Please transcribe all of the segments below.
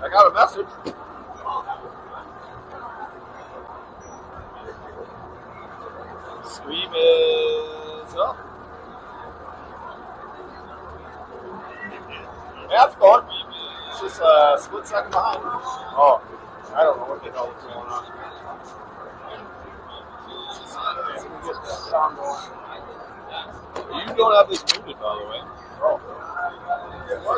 I got a message. Stream is up. Yeah, it's going. It's just a split second behind. Oh, I don't know what the hell is going on. You don't have this muted, by the way. Oh.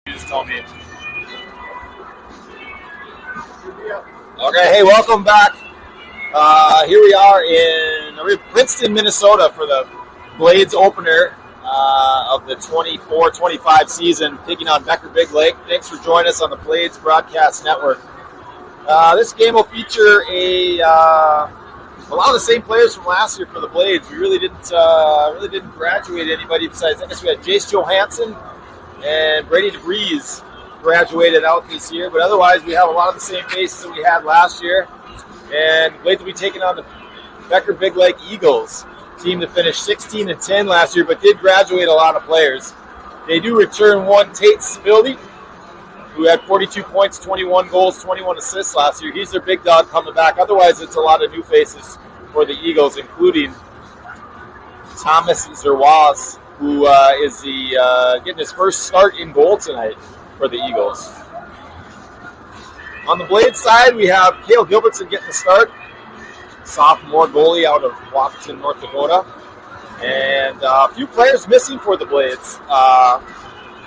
Just tell me. Okay, hey, welcome back. Here we are in Princeton, Minnesota for the Blades opener of the 24-25 season, taking on Becker Big Lake. Thanks for joining us on the Blades Broadcast Network. This game will feature a lot of the same players from last year for the Blades. We really didn't graduate anybody besides, I guess we had Jace Johansson and Brady DeVries graduated out this year, but otherwise we have a lot of the same faces that we had last year. And Blades will be taking on the Becker Big Lake Eagles, team that finished 16-10 last year, but did graduate a lot of players. They do return one Tate Spildy, who had 42 points, 21 goals, 21 assists last year. He's their big dog coming back. Otherwise, it's a lot of new faces for the Eagles, including Thomas Zerwas, who is getting his first start in goal tonight for the Eagles. On the Blades side, we have Cale Gilbertson getting the start, sophomore goalie out of Wapaton, North Dakota. And a few players missing for the Blades. A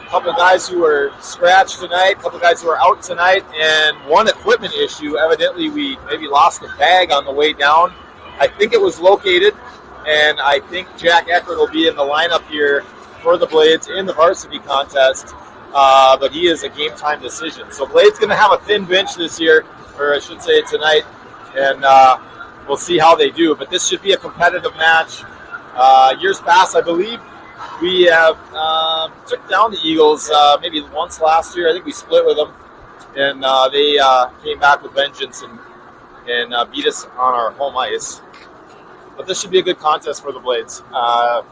couple guys who were scratched tonight, a couple guys who are out tonight, and one equipment issue. Evidently, we maybe lost a bag on the way down. I think it was located, and I think Jack Eckert will be in the lineup here for the Blades in the varsity contest, but he is a game-time decision. So Blades going to have a thin bench this year, or I should say tonight, and we'll see how they do. But this should be a competitive match. Years past, I believe, we have took down the Eagles maybe once last year. I think we split with them, and they came back with vengeance and beat us on our home ice. But this should be a good contest for the Blades.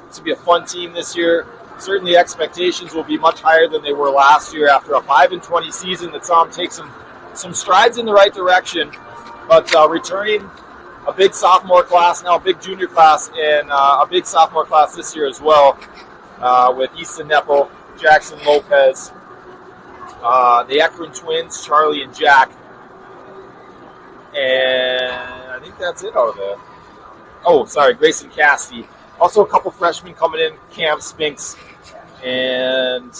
This will be a fun team this year. Certainly expectations will be much higher than they were last year after a 5-20 season that saw them take some strides in the right direction. But returning a big sophomore class, now a big junior class, and a big sophomore class this year as well, with Easton Neppel, Jackson Lopez, the Ekron twins, Charlie and Jack. And I think that's it out of it. Oh, sorry, Grayson Cassidy. Also a couple freshmen coming in, Cam Spinks, and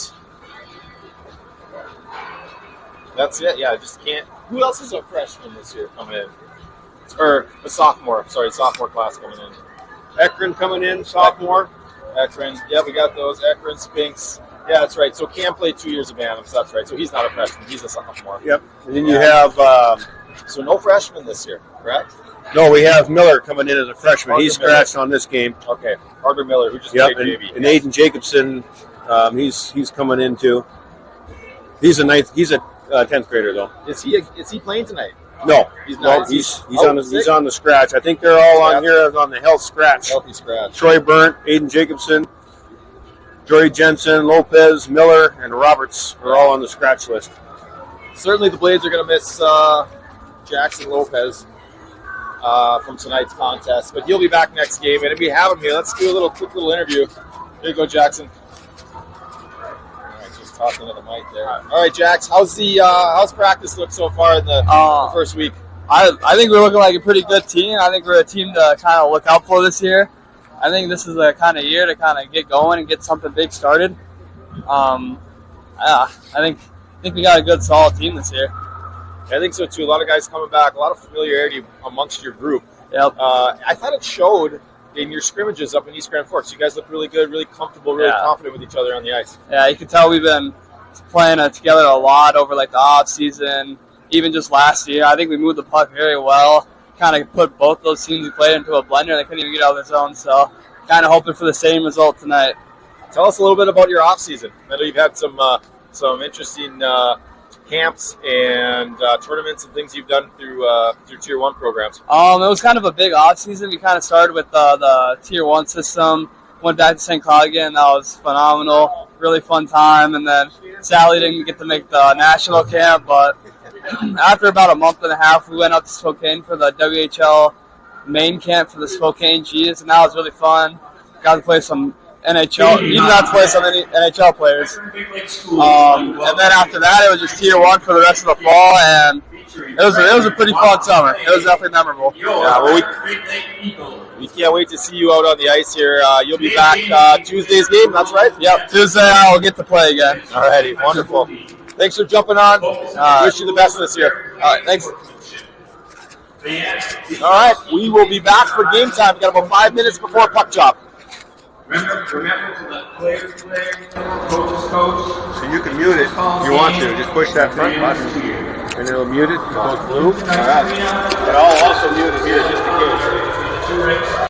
that's it. Yeah, I just can't. Who else is a freshman this year coming in? Or a sophomore. Sorry, sophomore class coming in. Ekron coming in, sophomore. Ekron. Yeah, we got those. Ekron, Spinks. Yeah, that's right. So Cam played 2 years of Bantams. That's right. So he's not a freshman. He's a sophomore. Yep. And then you have... so no freshmen this year, correct? No, we have Miller coming in as a freshman. Carter He's scratched Miller. on this game. Okay. Carter Miller, who just played baby. And Aiden Jacobson, he's coming in too. He's a 10th grader though. Is he playing tonight? No, he's not. No, he's on the scratch. I think they're all on here on the health scratch. Healthy scratch. Troy Burnt, Aiden Jacobson, Jory Jensen, Lopez, Miller, and Roberts are all on the scratch list. Certainly, the Blades are going to miss Jackson Lopez from tonight's contest, but he'll be back next game. And if we have him here, let's do a quick little interview. Here you go, Jackson. Talking to the mic there. All right, Jax, how's practice look so far in the first week? I think we're looking like a pretty good team. I think we're a team to kind of look out for this year. I think this is the kind of year to kind of get going and get something big started. I think we got a good, solid team this year. I think so too. A lot of guys coming back, a lot of familiarity amongst your group. Yep. I thought it showed in your scrimmages up in East Grand Forks. You guys look really good, really comfortable, really confident with each other on the ice. Yeah, you can tell we've been playing together a lot over like the off season, even just last year. I think we moved the puck very well. Kind of put both those teams we played into a blender, and they couldn't even get out of their zone. So, kind of hoping for the same result tonight. Tell us a little bit about your off season. I know you've had some interesting camps and tournaments and things you've done through Tier 1 programs. It was kind of a big off season. We kind of started with the Tier 1 system. Went back to St. Cloud again. That was phenomenal. Really fun time. And then Sally didn't get to make the national camp, but after about a month and a half, we went up to Spokane for the WHL main camp for the Spokane G's, and that was really fun. Got to play some NHL. You got to play some NHL players. And then after that, it was just Tier 1 for the rest of the fall, and it was a pretty fun summer. It was definitely memorable. Yeah, well, we can't wait to see you out on the ice here. You'll be back Tuesday's game, that's right? Yep, Tuesday I'll get to play again. All righty, wonderful. Thanks for jumping on. Wish you the best this year. All right, thanks. All right, we will be back for game time. We've got about 5 minutes before puck drop. Remember to let players play, coaches coach. So you can mute it if you want to. Just push that front button, and it'll mute it. It goes blue. All right. But I'll also mute it here just in case.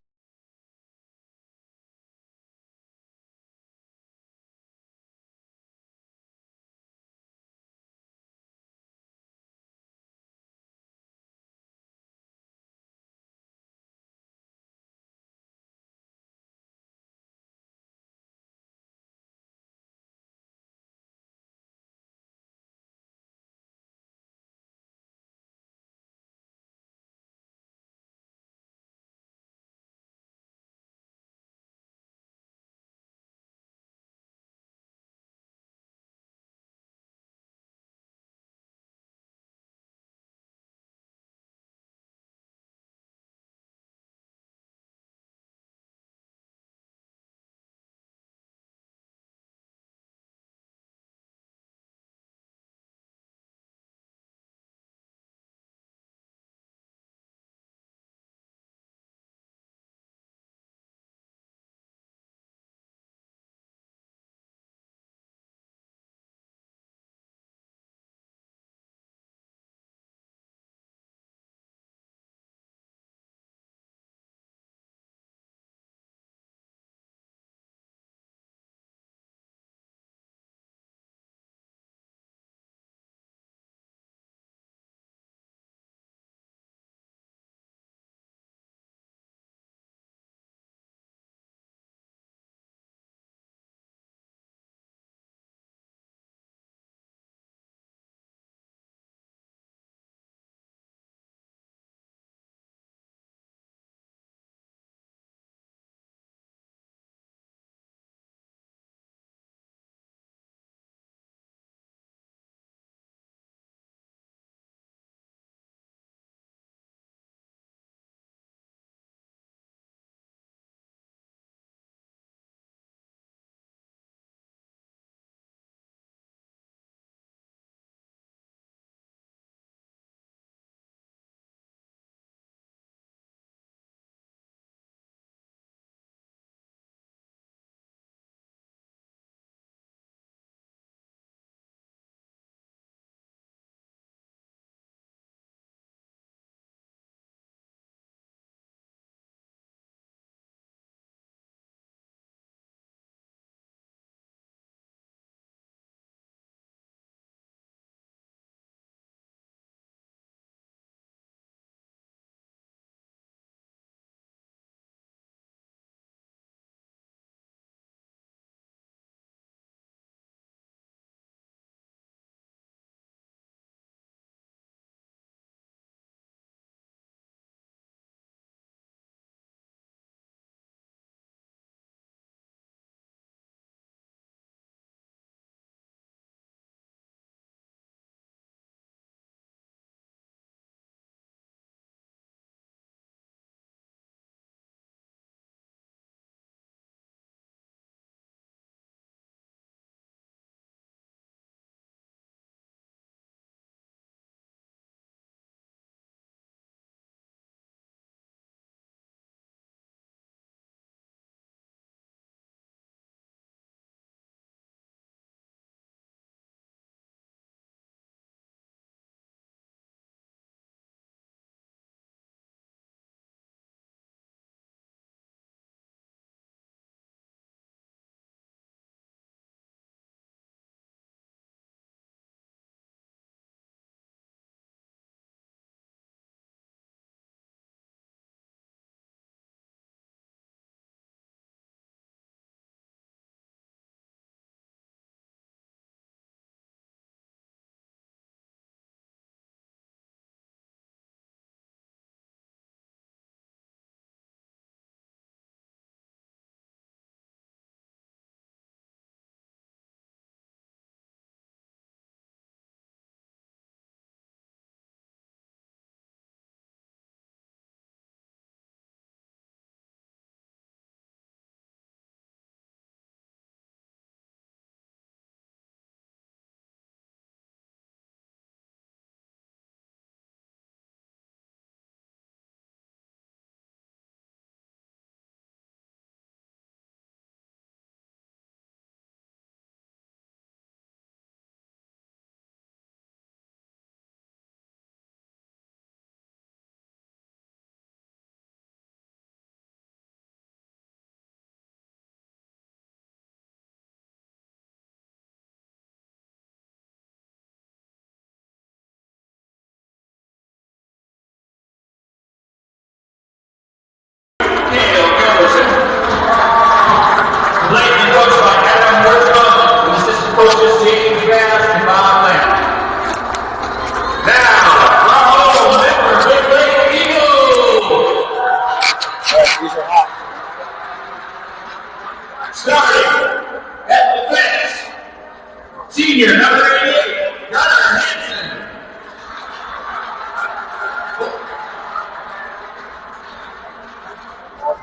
Senior, number 88, Gunnar Hansen.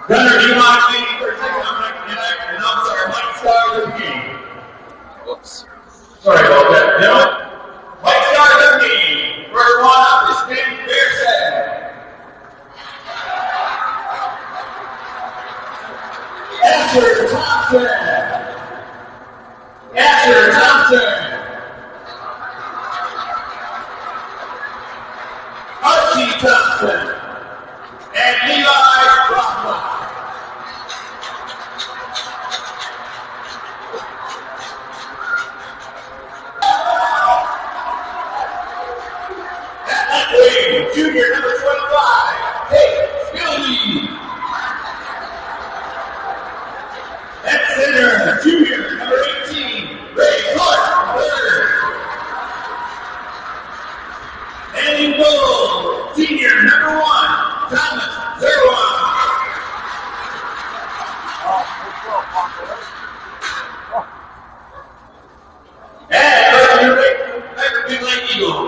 Gunnar, do you mind waiting for a second? I'm sorry, Mike Stars of the game. Whoops. Sorry about that, gentlemen. Mike Stars of the game. First one up is Finn Pearson. Asher Thompson. Asher Thompson. Archie Thompson. And Levi Rothbach. Junior number 25, Tate Skilby. At center, junior number 18, Ray Clark, third. And in goal, senior number 1, Thomas Zerwa. And Becker Big Lake Eagle.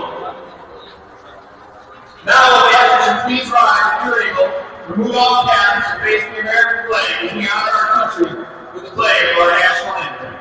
Now, the athletes, please rise if you're able. Remove all caps and face the American flag as we honor our country with the play of our national anthem.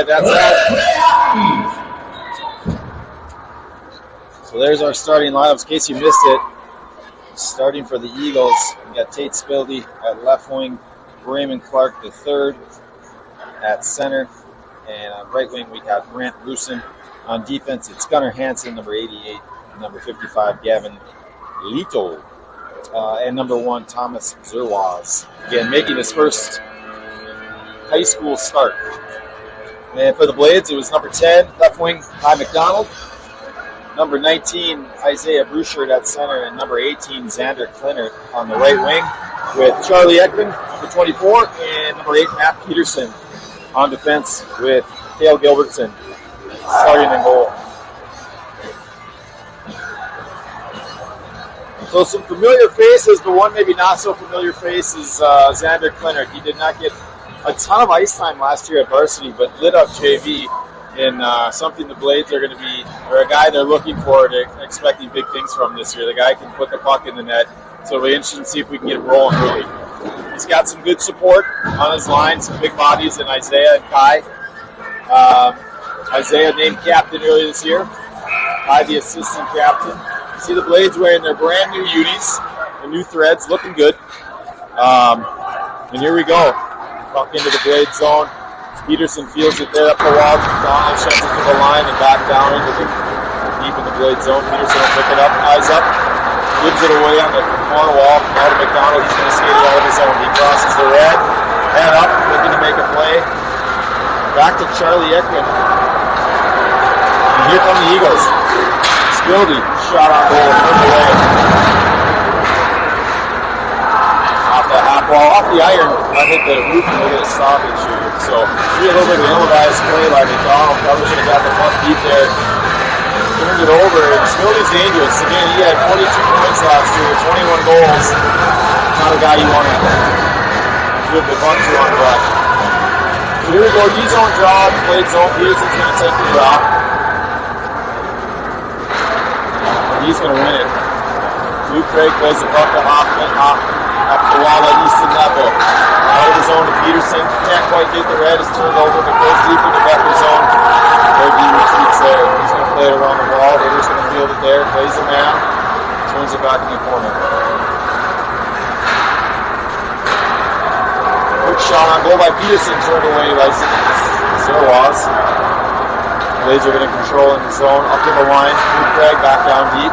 That's that. So there's our starting lineups. In case you missed it, starting for the Eagles, we got Tate Spildy at left wing, Raymond Clark the third at center, and on right wing we got Grant Rusin. On defense, it's Gunnar Hansen, number 88, and number 55, Gavin Lito, and number 1, Thomas Zerwaz. Again, making his first high school start. And for the Blades, it was number 10, left wing, Ty McDonald. Number 19, Isaiah Bruchard at center. And number 18, Xander Klinert on the right wing with Charlie Ekman, number 24. And number 8, Matt Peterson on defense with Dale Gilbertson starting in goal. So some familiar faces, but one maybe not so familiar face is Xander Klinert. He did not get a ton of ice time last year at varsity, but lit up JV in something the Blades are going to be, or a guy they're looking forward to expecting big things from this year. The guy can put the puck in the net, so it'll be interesting to see if we can get him rolling early. He's got some good support on his line, some big bodies in Isaiah and Kai. Isaiah named captain earlier this year. Kai the assistant captain. You see the Blades wearing their brand new unis, the new threads, looking good. And here we go. Puck into the Blade zone. Peterson feels it there up the wall. McDonald sheds it to the line and back down into the deep in the Blade zone. Peterson will pick it up, eyes up, gives it away on the corner wall. Now to McDonald, he's going to skate it out of his own. He crosses the red, head up, looking to make a play. Back to Charlie Ekman. And here come the Eagles. Spildy, shot on goal, turned away. Well, off the iron, I think the roof will get a stoppage here. So, maybe a little bit of an ill-advised play by McDonald. Probably should have got the puck deep there. Turned it over, and Spildy's dangerous. Again, he had 42 points last year, 21 goals. Not a guy you want to Good the bunt to on rush. So here we go, D-zone draw, blade zone. Peterson's going to take the drop. He's going to win it. Luke Craig plays the puck to Hoffman. Hoffman up the wall at Easton level. Out of the zone to Peterson. Can't quite get the red. It's turned over, but goes deep into Becker zone. Craig retreats there. He's going to play it around the wall. Hitter's going to field it there. Plays the man. Turns it back in the corner. Quick shot on goal by Peterson. Turned away by Zerwas. Blades are going to control in the zone. Up to the line. Luke Craig back down deep.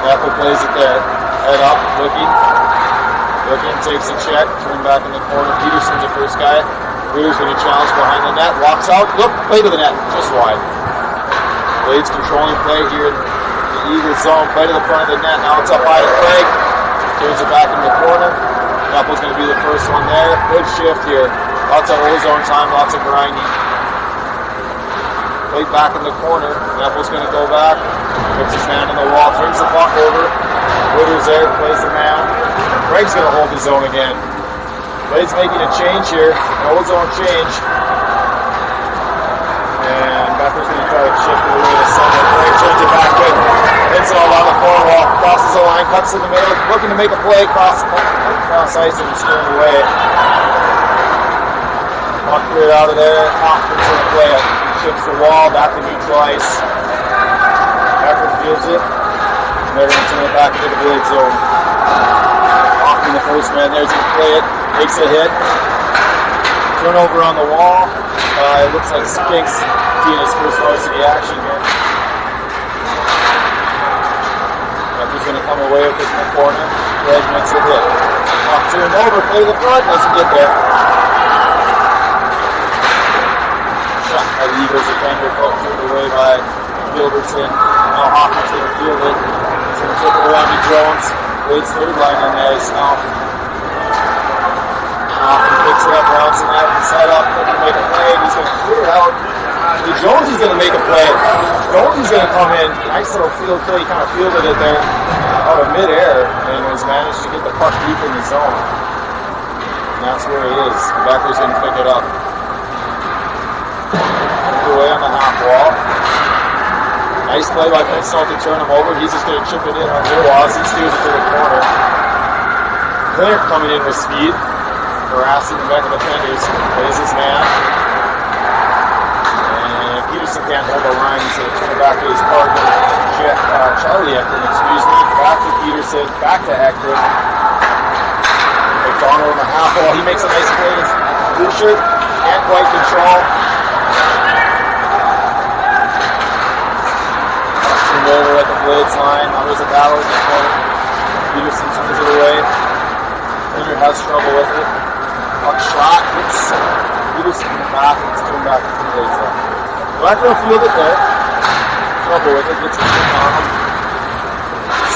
Apple plays it there. Head up. Looking. Takes a check. Turn back in the corner. Peterson's the first guy. Ritter's going to challenge behind the net. Walks out. Look. Play to the net. Just wide. Blades controlling play here in the Eagles zone. Play to the front of the net. Now it's up high to Craig. Turns it back in the corner. Apple's going to be the first one there. Good shift here. Lots of ozone time. Lots of grinding. Played back in the corner. Apple's going to go back. Puts his hand on the wall. Turns the puck over. Ritter's there. Plays the man. Craig's going to hold his zone again. Blades making a change here. An ozone change. And Becker's going to try to shift it away to center. Craig turns it back in. Hits it all on the forward wall. Crosses the line. Cuts in the middle. Looking to make a play. Cross ice and it's turned away. Puck cleared out of there. Hoffman's going to play it. Chips the wall. Back to neutral ice. Becker fields it. And they're going to turn it back into the blade zone. Hoffman, the first man there, is going to play it. Makes a hit. Turnover on the wall. It looks like Spinks getting his first varsity action here. Becker's going to come away with it in the corner. Craig makes a hit. Puck turned over. Play to the front. Doesn't get there. Shot by the Eagles defender. Puck turned away by Gilbertson. Now Hoffman's going to field it. He's going to flip it around to Jones. Wade's third line on there is now. Hoffman picks it up, rounds the net, set up, looking to make a play, and he's going to clear it out. Jones is going to make a play. Jones is going to come in. Nice little field play. He kind of fielded it there out of midair and has managed to get the puck deep in the zone. And that's where he is. Becker's going to pick it up. Away on the half wall. Nice play by Pinstall to turn him over. He's just going to chip it in on Zerwas. He steers it to the corner. Clark coming in with speed. Harassing the Becker defenders. Plays his man. And Peterson can't hold the line. He's going to turn it back to his partner. Charlie Ekman, excuse me. Back to Peterson. Back to Ekman. McDonald on the half wall. He makes a nice play. Blue shirt. Can't quite control. Over at the Blades line. Now there's a battle in the corner. Peterson turns it away. Leonard has trouble with it. Puck shot. Hits Peterson in the back. It's turned back to the Blades line. Becker will field it there. Trouble with it. Gets his stick on him.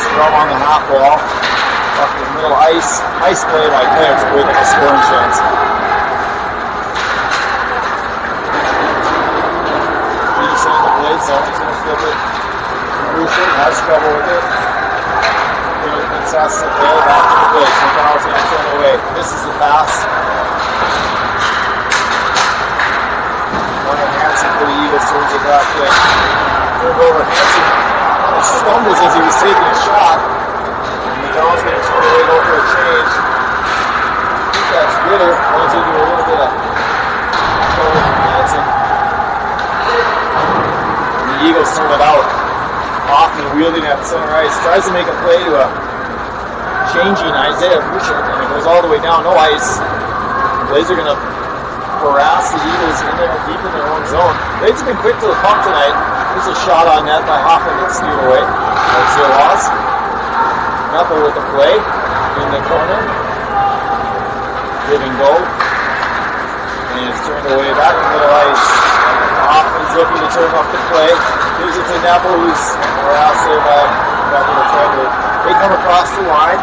Scrum on the half wall. Puck in the middle ice. Nice play by Claire to break up a scoring chance. Peterson in the Blades zone. He's going to flip it. Has trouble with it. Fantastic there, back to the Blades. McDonald's going to turn away. This is the pass. Runner Hansen for the Eagles turns it back in. Turned over. Hansen kind of stumbles as he was taking a shot. McDonald's going to turn away, go for a change. I think that's Ritter. Runs into a little bit of trouble from Hansen. And the Eagles turn it out. Hoffman wielding at center ice, tries to make a play to a changing Isaiah Boucher, and it goes all the way down, no ice. The Blades are going to harass the Eagles in there, deep in their own zone. Blades have been quick to the puck tonight. There's a shot on net by Hoffman that's steered away. That's their loss. Knuckle with the play in the corner. Give and go. And it's turned away back in the middle ice. Hoffman's looking to turn off the play. Gives it to Napple, who's harassed there by the defender. They come across the line.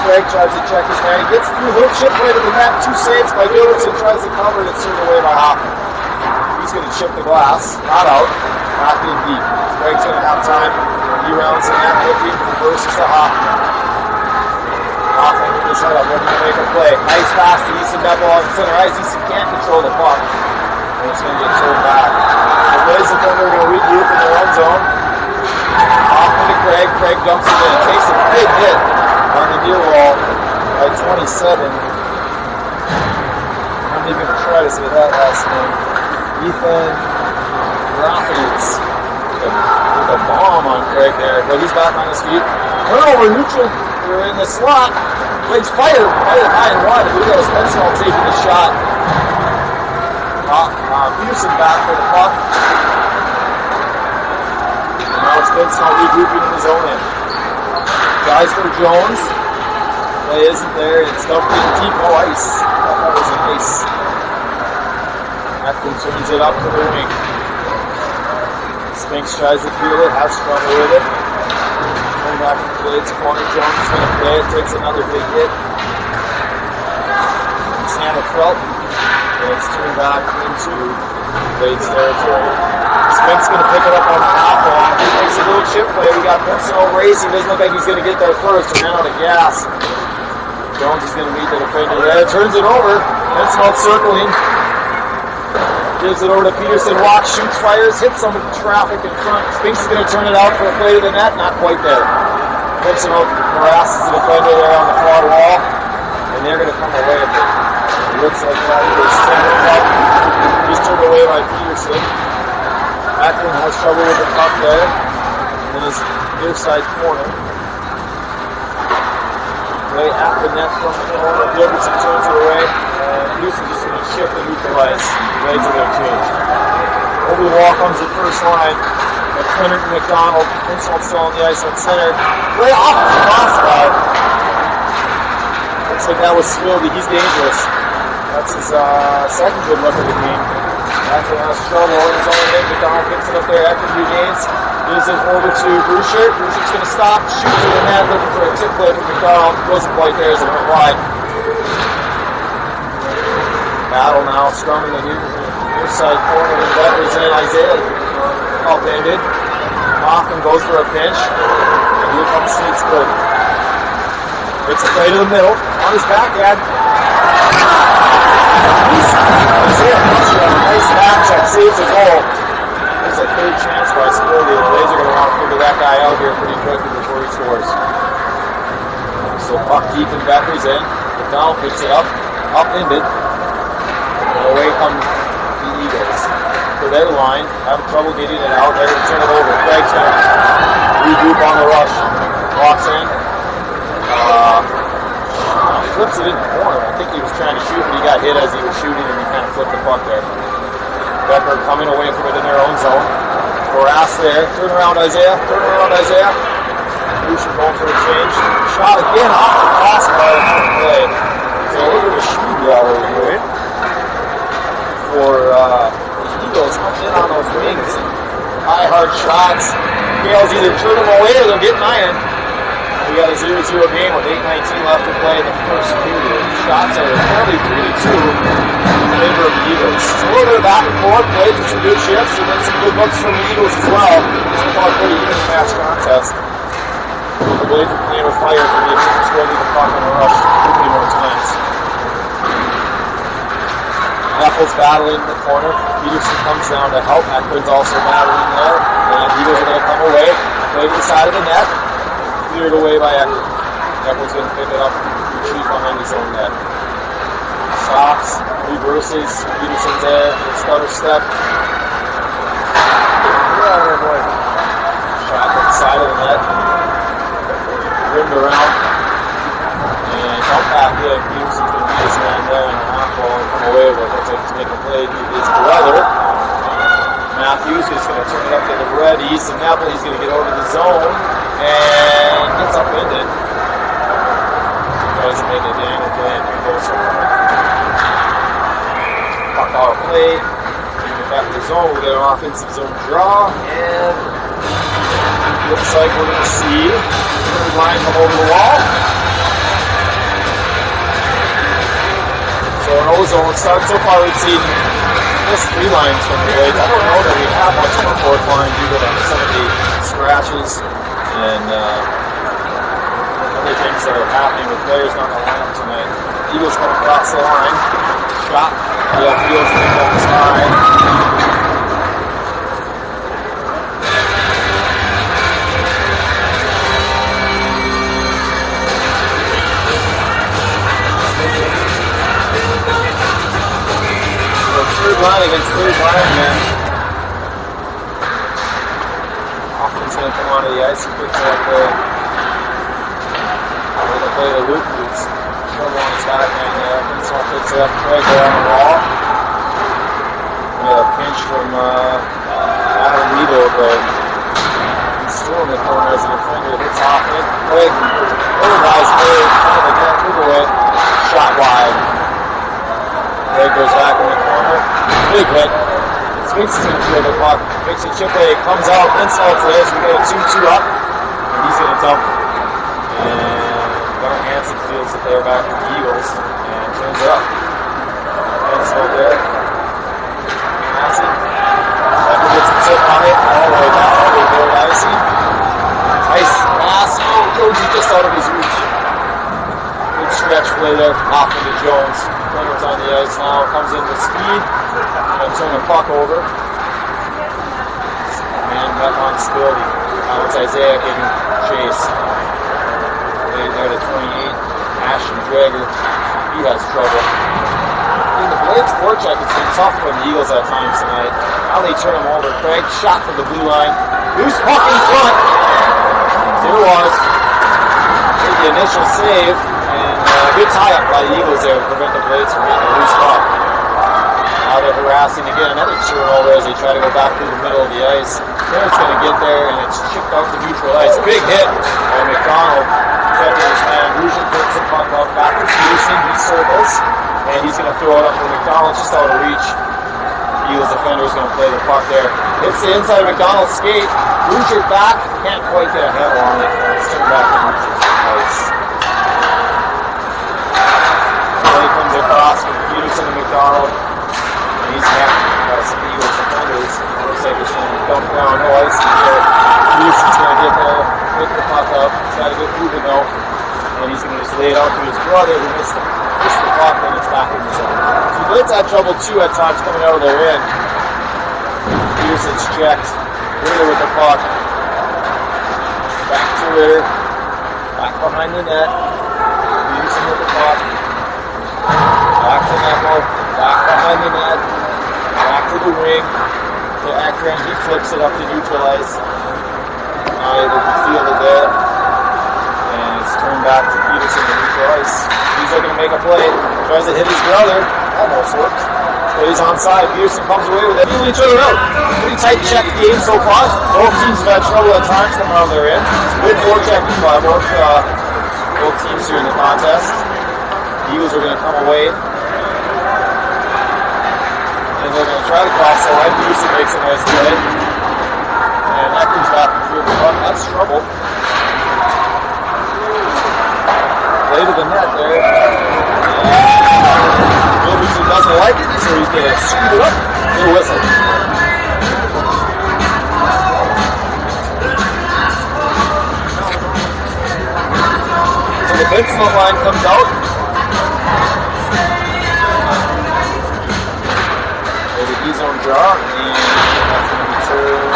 Craig tries to check his man. He gets through, little chip play to the net. 2 saves by Gilbertson. Tries to cover it. It's turned away by Hoffman. He's going to chip the glass. Not out. Back in deep. Craig's going to have time. He rounds the net. Looking. Reverses to Hoffman. Hoffman with his set up, looking to make a play. Nice pass to Easton Neville on center ice. Easton can't control the puck. And it's going to get turned back. The Blaze defender are going to regroup in their own zone. Off into Craig. Craig dumps it in. Takes a big hit on the near wall by 27. I'm even going to try to say that last name. Ethan Raffitz with a bomb on Craig there. But he's back on his feet. Turnover neutral. They're in the slot. Blake's fired high and wide. We got Spencer taking the shot. Peterson back for the puck. And now it's Spencer regrouping in his own end. Guys for Jones. Play isn't there. It's dumped in deep. Oh, ice. That was an ace. Atkins turns it up to the wing. Spinks tries to feel it. Has struggle with it. Turn back to the Blades corner. Jones is going to play it. Takes another big hit. Sam Felt. And it's turned back into Blades territory. Spinks going to pick it up on the half wall. He makes a little chip play. We got Vincent racing. Doesn't look like he's going to get there first. Ran out of gas. Jones is going to meet the defender there. Turns it over. Vincent circling. Gives it over to Peterson. Walks, shoots, fires, hits some traffic in front. Spinks is going to turn it out for a play to the net. Not quite there. Vincent harasses the defender there on the far wall. And they're going to come away a bit. It looks like that he's turned away by Peterson. Ackland has trouble with the puck there. In his near side corner. Play at the net from the corner. Gilbertson turns it away. And Peterson just going to shift and neutralize. Blades are going to change. Over the wall comes the first line. Clinton McDonald. Vincent still on the ice on center. Way off the crossbar. Looks like that was Swilby. He's dangerous. That's his second good look of the game. Ackland has trouble in his own end. McDonald picks it up there. Ackland regains. Gives it over to Boucher. Boucher's going to stop. Shoot to the net. Looking for a tip play from McDonald. Wasn't quite there as it went wide. Battle now. Scrum in the near side corner. And Becker's in. Isaiah upended. Hoffman goes for a pinch. And here comes Sneak Split. Gets a play to the middle. On his backhand. Isaiah comes for a nice back check. Saves a goal. There's a third chance by Spilly. The Blaze are going to want to figure that guy out here pretty quickly before he scores. So puck deep and Becker's in. McDonald picks it up. Upended. And away come the Eagles. For their line. Having trouble getting it out. They're going to turn it over. Craig's going to regroup on the rush. Walks in. Flips it in the corner. I think he was trying to shoot, but he got hit as he was shooting, and he kind of flipped the puck there. Becker coming away from it in their own zone. Horass there. Turn around, Isaiah. Lucian going for a change. Shot again off the crossbar on the play. So a little bit of shoot all over here for the Eagles coming in on those wings. High, hard shots. Gales either turn them away or they're getting iron. We got a 0-0 game with 8:19 left to play in the first period. Shots are fairly 3-2 in favor of the Eagles. So a little bit of back and forth, plays with some good shifts, and then some good looks from the Eagles as well. So far, pretty even match contest. The Blades are playing with fire for the scoring the puck on the rush 50 more times. Apple's battling in the corner. Peterson comes down to help. Ackland's also battling there. And Eagles are going to come away. Play to the side of the net. Cleared away by Eckland. Eckland's going to pick it up and retreat behind his own net. Stops, reverses, Peterson's there, stutter step. Shot to the side of the net. Rimmed around. And come back in. Peterson's going to beat his man there in the half ball and come away with it. Looks like he's making a play to his brother. Matthews is going to turn it up to the red. Easton Neville, he's going to get over the zone. And gets upended. Tries to make a dangle play and goes for it. Puck out play. Back to the zone. We get an offensive zone draw. And looks like we're going to see the line come over the wall. So an O-zone start. So far we've seen just 3 lines from the Blades. I don't know that we have much of a 4th line due to some of the scratches. And other things that are happening with players on the lineup tonight. Eagles come across the line. Shot. Fields picked up his high. Third line against third line, man. Hoffman's going to come onto the ice and picks up there. We're going to play the loop. He's trouble on his backhand there. Vincent picks it up. Craig there on the wall. We got a pinch from Adam Weedo, but he's still in the corner as a defender. Hits Hoffman. Craig, other guys play. They can't move away. Shot wide. Craig goes back in the corner. Big hit. Spinks is going to throw the puck. Makes a chip away. Comes out. Insults it as we get a 2-2 up. And he's going to dump it. And Gunnar Hansen feels that they're back with the Eagles. And turns it up. Insult there. Hansen. Becker gets a tip on it. All the way down. They go to Icy. Nice pass. Oh, Jones just out of his reach. Good stretch play there from Hoffman to Jones. Players on the ice now, comes in with speed and turn the puck over. Man met on Spildy. Now it's Isaiah getting chase. Playing there to 28. Ashton Drager. He has trouble. In the Blades forecheck, it's been tough for the Eagles at times tonight. Now they turn him over. Craig shot from the blue line. Loose puck in front. There was the initial save. Good tie-up by the Eagles there to prevent the Blades from getting a loose puck. Now they're harassing again. Another turnover as they try to go back through the middle of the ice. Barrett's going to get there, and it's chipped out to neutral ice. Big hit by McDonald. Checking his man. Rujan picks the puck up back to Peterson. He circles, and he's going to throw it up for McDonald just out of reach. The Eagles defender is going to play the puck there. Hits the inside of McDonald's skate. Rujan back. Can't quite get a handle on it. It's turned back to neutral ice. Comes across from Peterson to McDonald, and he's happy because the Eagles defenders. Looks like it's going to dump down no ice here. Peterson's going to get there, pick the puck up. He's got a good moving though, and he's going to just lay it out to his brother who missed the puck, and it's back in the zone. So the Blades had trouble too at times coming out of their end. Peterson's checked. Ritter with the puck. Back to Ritter. Back behind the net. Peterson with the puck. Back to Neville, back behind the net, back to the wing, to Akron, he flips it up to neutral ice. Now able to field it there, and it's turned back to Peterson to neutral ice. He's looking to make a play, tries to hit his brother, almost worked. But he's onside, Peterson comes away with it, feeling each other out. Pretty tight check game so far. Both teams have had trouble at times coming out of their end. Good forechecking by both teams here in the contest. The Eagles are going to come away, and they're going to try to cross the line. Peterson makes a nice play, and that comes back and field the puck. That's trouble. Play to the net there. Wilberson doesn't like it, so he's going to scoop it up. Little whistle. So the Vincent line comes out. Zone draw, and that's going to be turned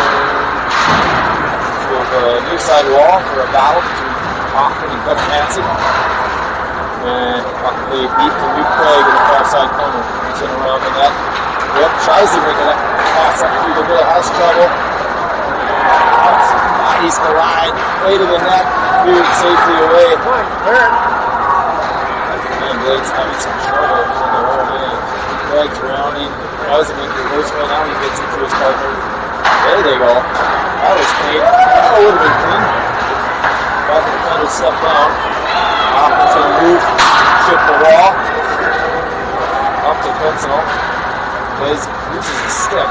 to the near side wall for a battle between Hoffman and Gunnar Hansen. And they beat the new Craig in the far side corner. Turn around the net. Yep, tries to make a pass up through the middle, has trouble. Bodies collide, play to the net, cleared safely away. And Blades having some trouble in the whole game. Craig's rounding. Doesn't make it worse right now. He gets into his partner. There they go. That was clean. That would have been clean. But the defender stepped down. Hoffman's going to move, chip the wall. Up to Vincent. Uses his stick.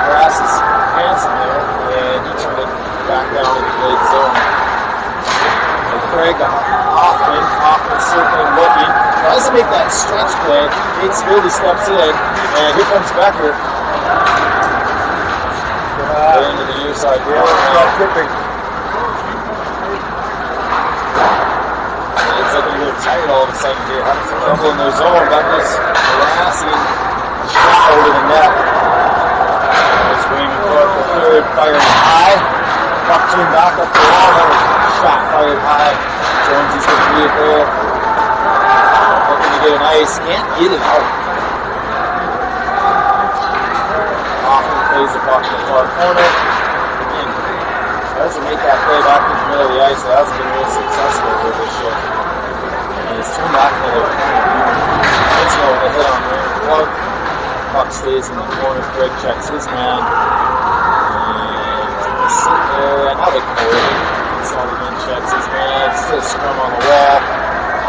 Grasses Hansen there, and he turned it back down in the Blade zone. And Craig Hoffman circling, looking. Tries to make that stretch play. Nate Spildy steps in, and here comes Becker. Into the near side. Tipping. excited all of a sudden here. Having some trouble in their zone. Becker's harassing. Shot over the net. There's Raymond Clark the third, firing high. Puck turned back up the wall. That was shot fired high. Jonesy's going to lead it there. Looking to get an ice. Can't get it out. Hoffman plays the puck in the far corner. Again, tries to make that play back in the middle of the ice. It hasn't been really successful for this shift. And it's turned back in the corner. It's with a hit on Raymond Clark. Puck stays in the corner. Craig checks his man. And it's sitting there. And now they come away. Sullivan checks his man. Still scrum on the wall.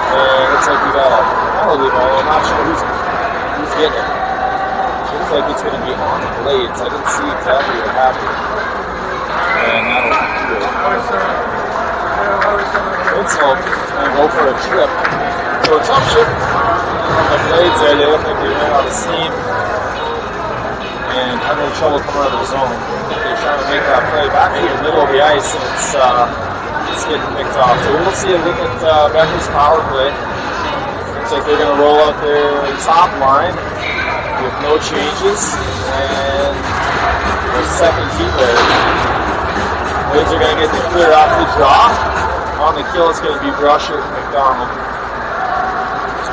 And it looks like we got a penalty ball. I'm not sure who's getting it. It looks like it's going to be on the Blades. I didn't see exactly what happened. And that'll do it. It's going to go for a trip. So a tough shift on the Blades there. They look like they ran out of steam and having trouble coming out of the zone. They're trying to make that play back through the middle of the ice, and it's getting picked off. So we'll see a look at Becker's power play. Looks like they're going to roll out their top line with no changes, and their second team there. Blades are going to get the clear off the draw. On the kill, it's going to be Brusher, McDonald,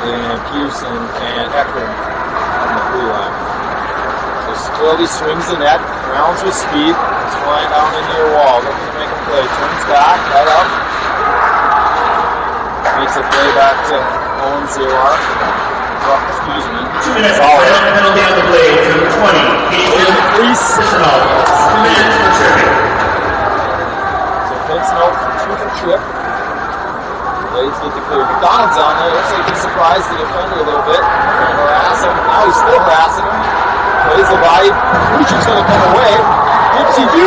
and Pearson, and Eckram on the blue line. Slowly swings the net, rounds with speed, is flying down the near wall, looking to make a play, turns back, right up, makes a play back to Owen Zerwar. Excuse me. 2 minutes penalty on the Blades, number 20. Increase. 2 minutes for tripping. So Pinson out for 2 for trip. Blades get the clear. McDonald's on there, looks like he surprised the defender a little bit. Trying to harass him, now he's still harassing him. Plays the body. Lucian's going to come away. Dipsy do.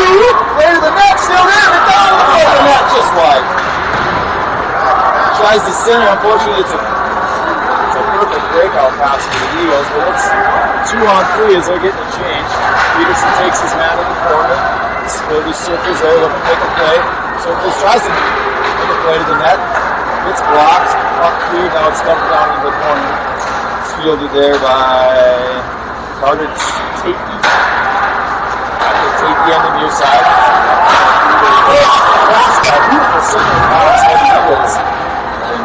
Way to the net. Still there. McDonald over the net. Just wide. Tries to center. Unfortunately, it's a perfect breakout pass for the Eagles. But it's 2-on-3 as they're getting a change. Peterson takes his man in the corner. Slowly circles there. Looking to make a play. Circles. Tries to make a play to the net. It's blocked. Puck cleared. Now it's dumped down into the corner. It's fielded there by Carter Tatey. Tatey on the near side. Beautiful center pass by the Eagles. And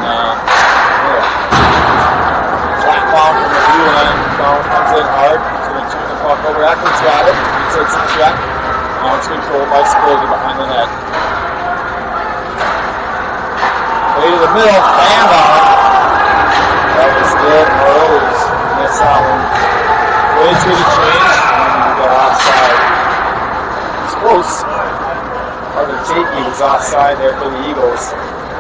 flat ball from the blue line. Ball comes in hard. He's going to turn the puck over. Ackland's got it. He takes a check. Now it's controlled by Spilger behind the net. Way to the middle. Fandom. That was good. Rose missed that one. Blades with a change, and we got offside. It's close. Carter Tatey was offside there for the Eagles.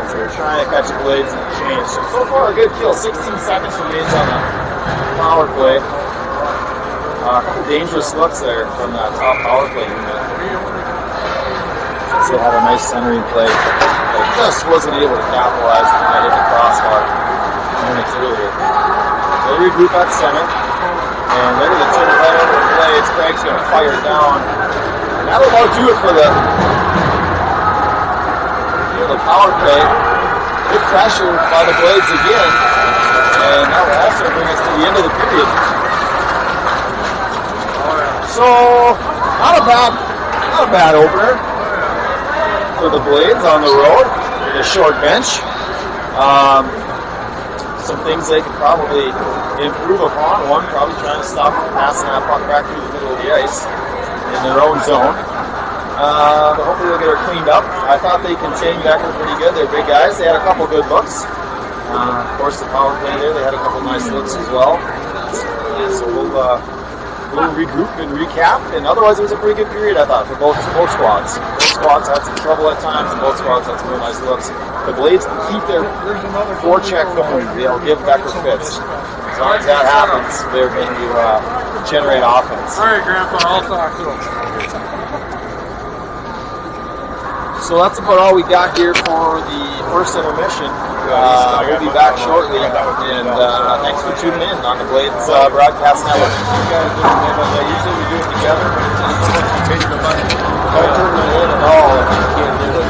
So they're trying to catch the Blades in the change. So far a good kill. 16 seconds remains on the power play. A couple dangerous looks there from that top power play unit. They had a nice centering play. But just wasn't able to capitalize when they hit the crossbar minutes earlier. They regroup at center. And they're going to turn it right over the Blades. Craig's going to fire down. And that'll about do it for the power play. Good pressure by the Blades again. And that will also bring us to the end of the period. So, not a bad opener for the Blades on the road with a short bench. Some things they could probably improve upon. One, probably trying to stop passing that puck back through the middle of the ice in their own zone. But hopefully they'll get her cleaned up. I thought they contained Becker pretty good. They're big guys. They had a couple good looks. Of course, the power play there, they had a couple nice looks as well. So we'll regroup and recap. And otherwise, it was a pretty good period, I thought, for both squads. Both squads had some trouble at times, and both squads had some really nice looks. The Blades can keep their forecheck going. They'll give Becker fits. As long as that happens, they're going to generate offense. All right, Grandpa, I'll talk to him. So that's about all we got here for the first intermission. We'll be back shortly, and thanks for tuning in on the Blades Broadcast Network. Usually we do it together, but it's just so much to take the money. Don't turn it in at all if you can't do it.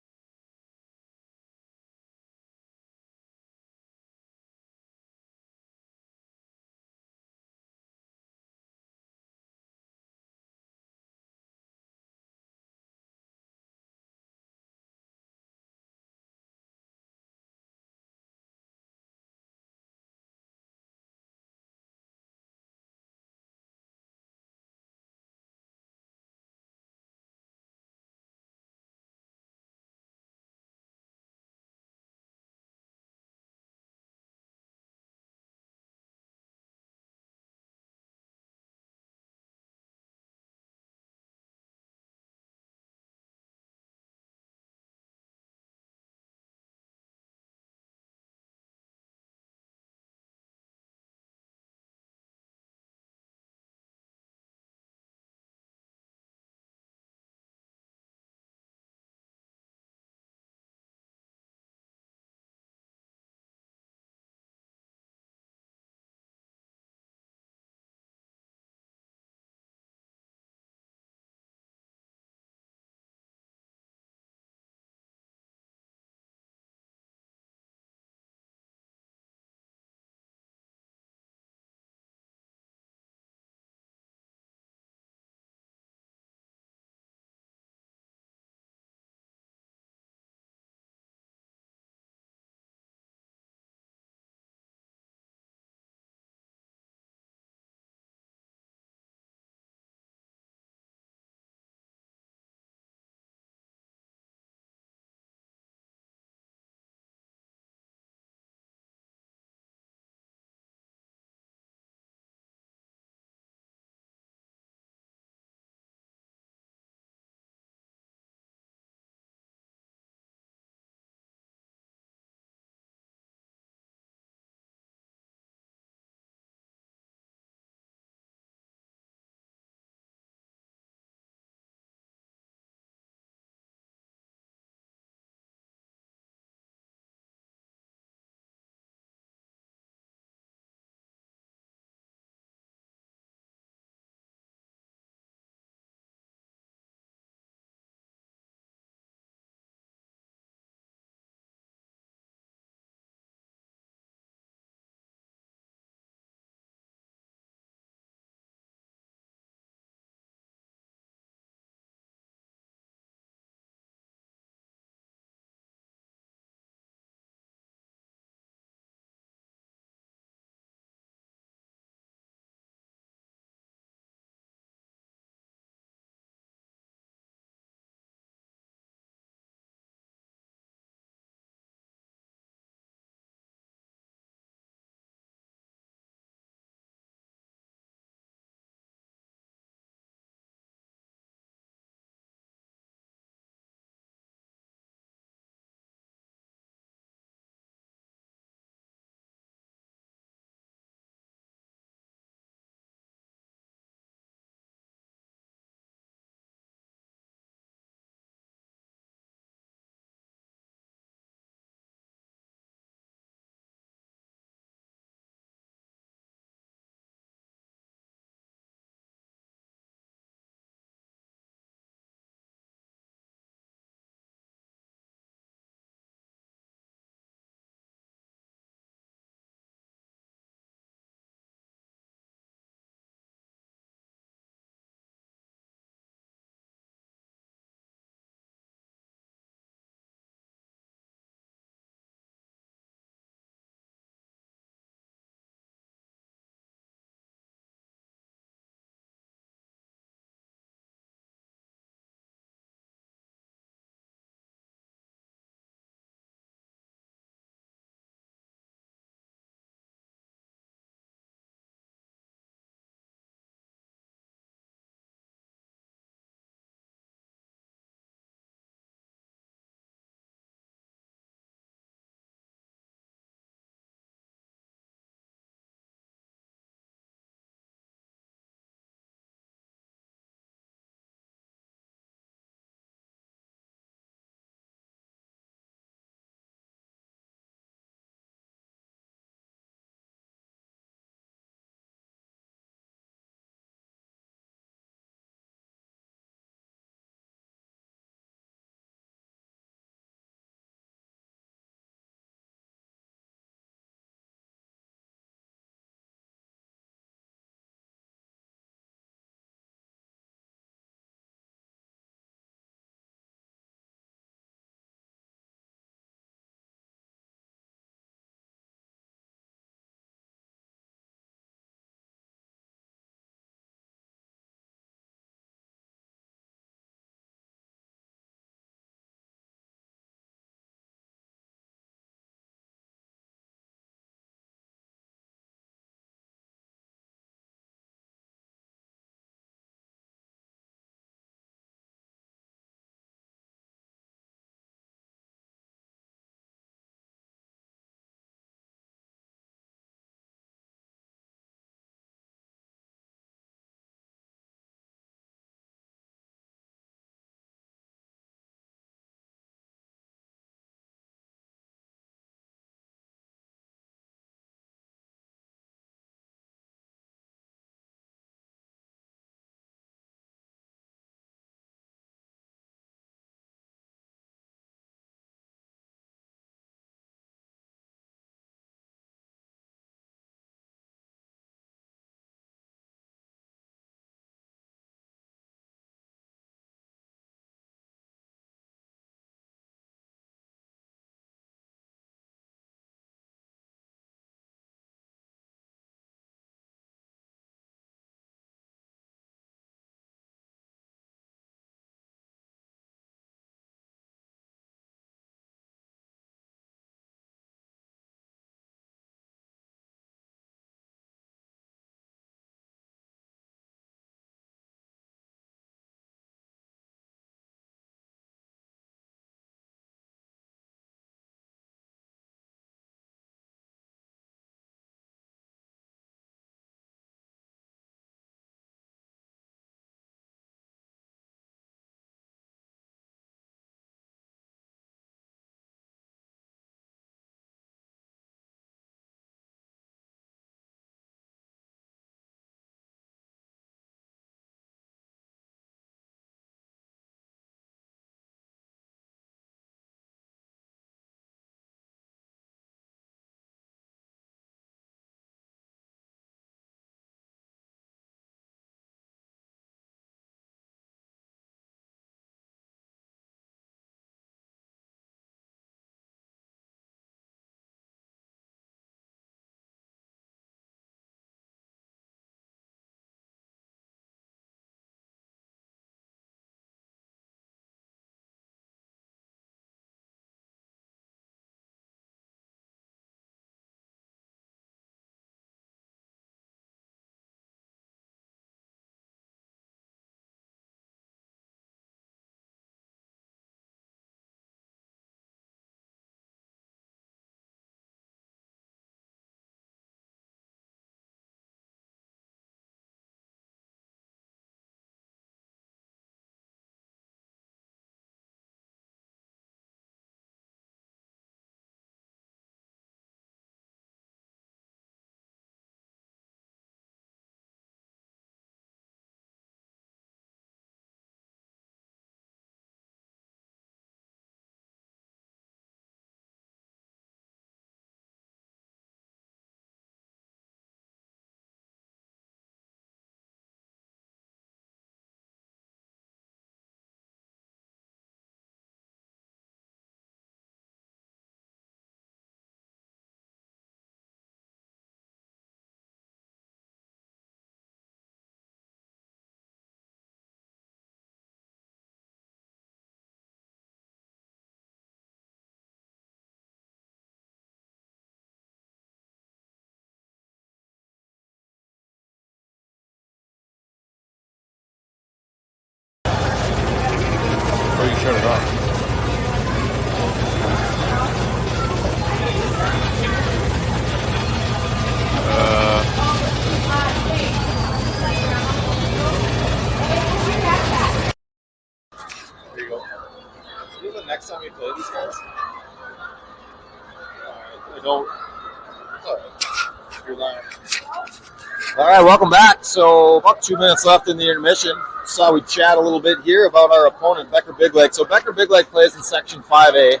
All right, welcome back. So about 2 minutes left in the intermission. Saw we chat a little bit here about our opponent, Becker Big Lake. So Becker Big Lake plays in Section 5A.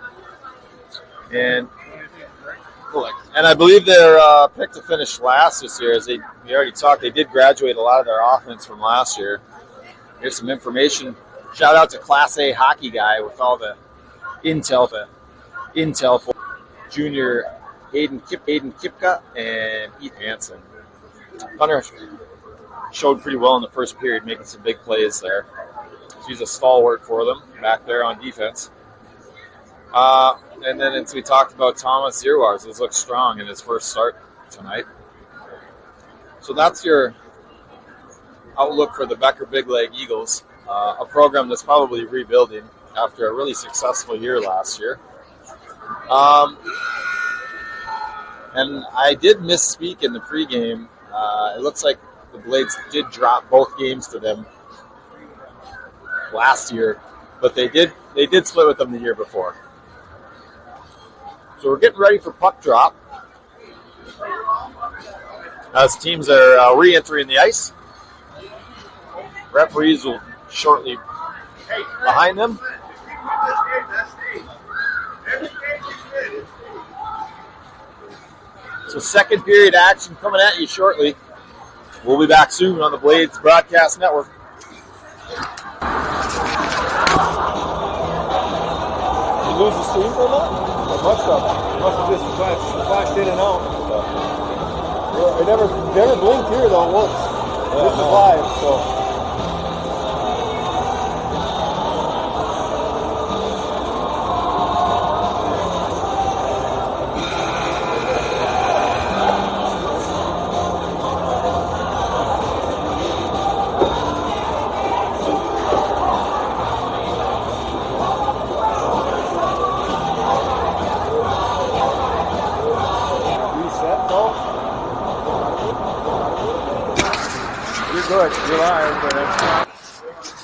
And I believe they're picked to finish last this year. As we already talked, they did graduate a lot of their offense from last year. Here's some information. Shout out to Class A hockey guy with all the intel for junior Aiden Kipka and Heath Hansen. Hunter showed pretty well in the first period, making some big plays there. He's a stalwart for them back there on defense. And then as we talked about Thomas Zierwars, has looked strong in his first start tonight. So that's your outlook for the Becker Big Lake Eagles, a program that's probably rebuilding after a really successful year last year. And I did misspeak in the pregame. It looks like the Blades did drop both games to them last year, but they did split with them the year before. So we're getting ready for puck drop as teams are re-entering the ice. Referees will shortly behind them. So second period action coming at you shortly. We'll be back soon on the Blades Broadcast Network. Did you lose the stream for a minute? Must have just flashed in and out. It never blinked here though once. This is live, so.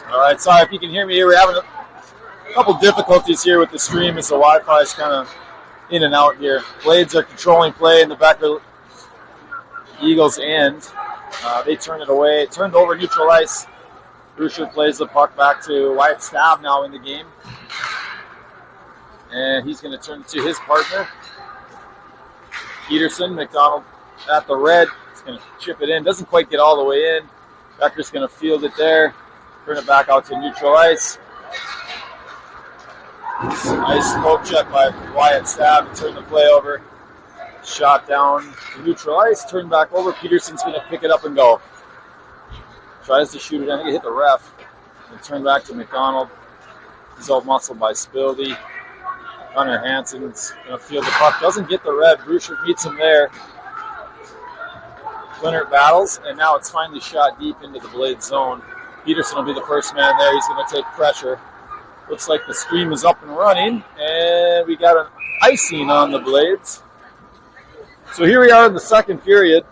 All right, sorry if you can hear me here. We're having a couple difficulties here with the stream as the Wi-Fi is kind of in and out here. Blades are controlling play in the Becker Eagles' end. They turn it away. Turned over neutral ice. Rusher plays the puck back to Wyatt Stabb now in the game. And he's going to turn it to his partner, Peterson. McDonald at the red. He's going to chip it in. Doesn't quite get all the way in. Becker's going to field it there. Turn it back out to neutral ice. Nice poke check by Wyatt Stabb to turn the play over. Shot down to neutral ice. Turn back over. Peterson's going to pick it up and go. Tries to shoot it. I think it hit the ref. And turn back to McDonald. He's out-muscled by Spildy. Hunter Hansen's going to field the puck. Doesn't get the red. Bruscher meets him there. Leonard battles, and now it's finally shot deep into the Blade zone. Peterson will be the first man there. He's going to take pressure. Looks like the stream is up and running, and we got an icing on the Blades. So here we are in the second period.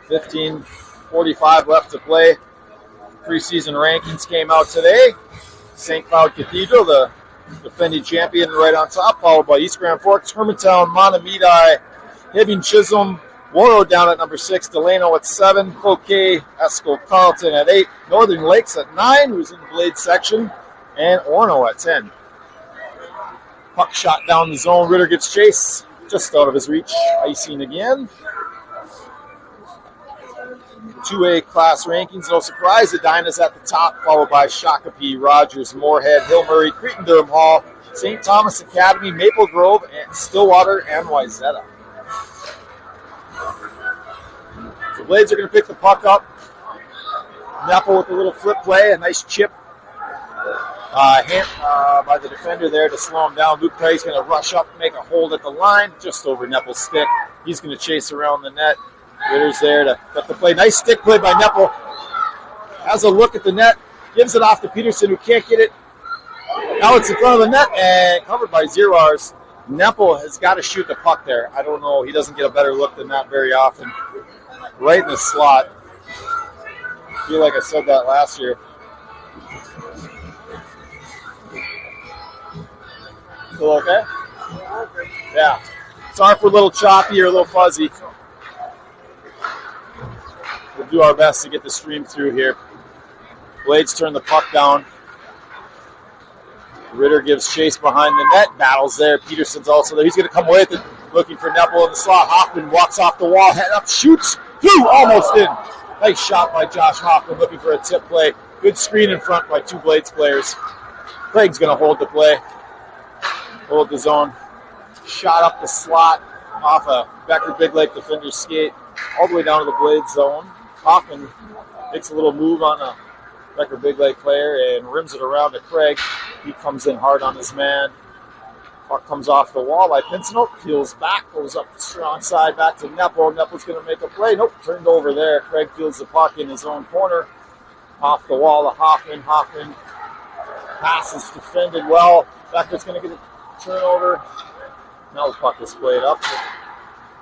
15:45 left to play. Preseason rankings came out today. St. Cloud Cathedral, the defending champion, right on top, followed by East Grand Forks, Hermantown, Montemedi, Hibbing, Chisholm, Warrow down at number 6, Delano at 7, Cloquet, Esco, Carleton at 8, Northern Lakes at 9, who's in the Blade section, and Orono at 10. Puck shot down the zone. Ritter gets chased just out of his reach. Icing again. 2A class rankings, no surprise. Edina's at the top, followed by Shakopee, Rogers, Moorhead, Hill-Murray, Cretin-Durham Hall, St. Thomas Academy, Maple Grove, and Stillwater, and Wayzata. The Blades are going to pick the puck up. Nepple with a little flip play, a nice chip by the defender there to slow him down. Luke Price going to rush up, make a hold at the line, just over Nepple's stick. He's going to chase around the net. Ritter's there to cut the play. Nice stick play by Nepple. Has a look at the net, gives it off to Peterson, who can't get it. Now it's in front of the net and covered by Zierwars. Nepple has got to shoot the puck there. I don't know. He doesn't get a better look than that very often. Right in the slot. I feel like I said that last year. Still okay? Yeah. Sorry for a little choppy or a little fuzzy. do our best to get the stream through here. Blades turn the puck down. Ritter gives chase behind the net. Battles there. Peterson's also there. He's going to come away with it, looking for Nepple in the slot. Hoffman walks off the wall, head up, shoots, through, almost in. Nice shot by Josh Hoffman, looking for a tip play. Good screen in front by two Blades players. Craig's going to hold the play. Hold the zone. Shot up the slot off a Becker Big Lake defender's skate all the way down to the Blades zone. Hoffman makes a little move on a Becker Big Lake player and rims it around to Craig. He comes in hard on his man. Puck comes off the wall by Pincinel. Peels back, goes up the strong side back to Nepple. Nepple's going to make a play. Nope, turned over there. Craig fields the puck in his own corner. Off the wall to Hoffman. Hoffman passes, defended well. Becker's going to get a turnover. Now the puck is played up.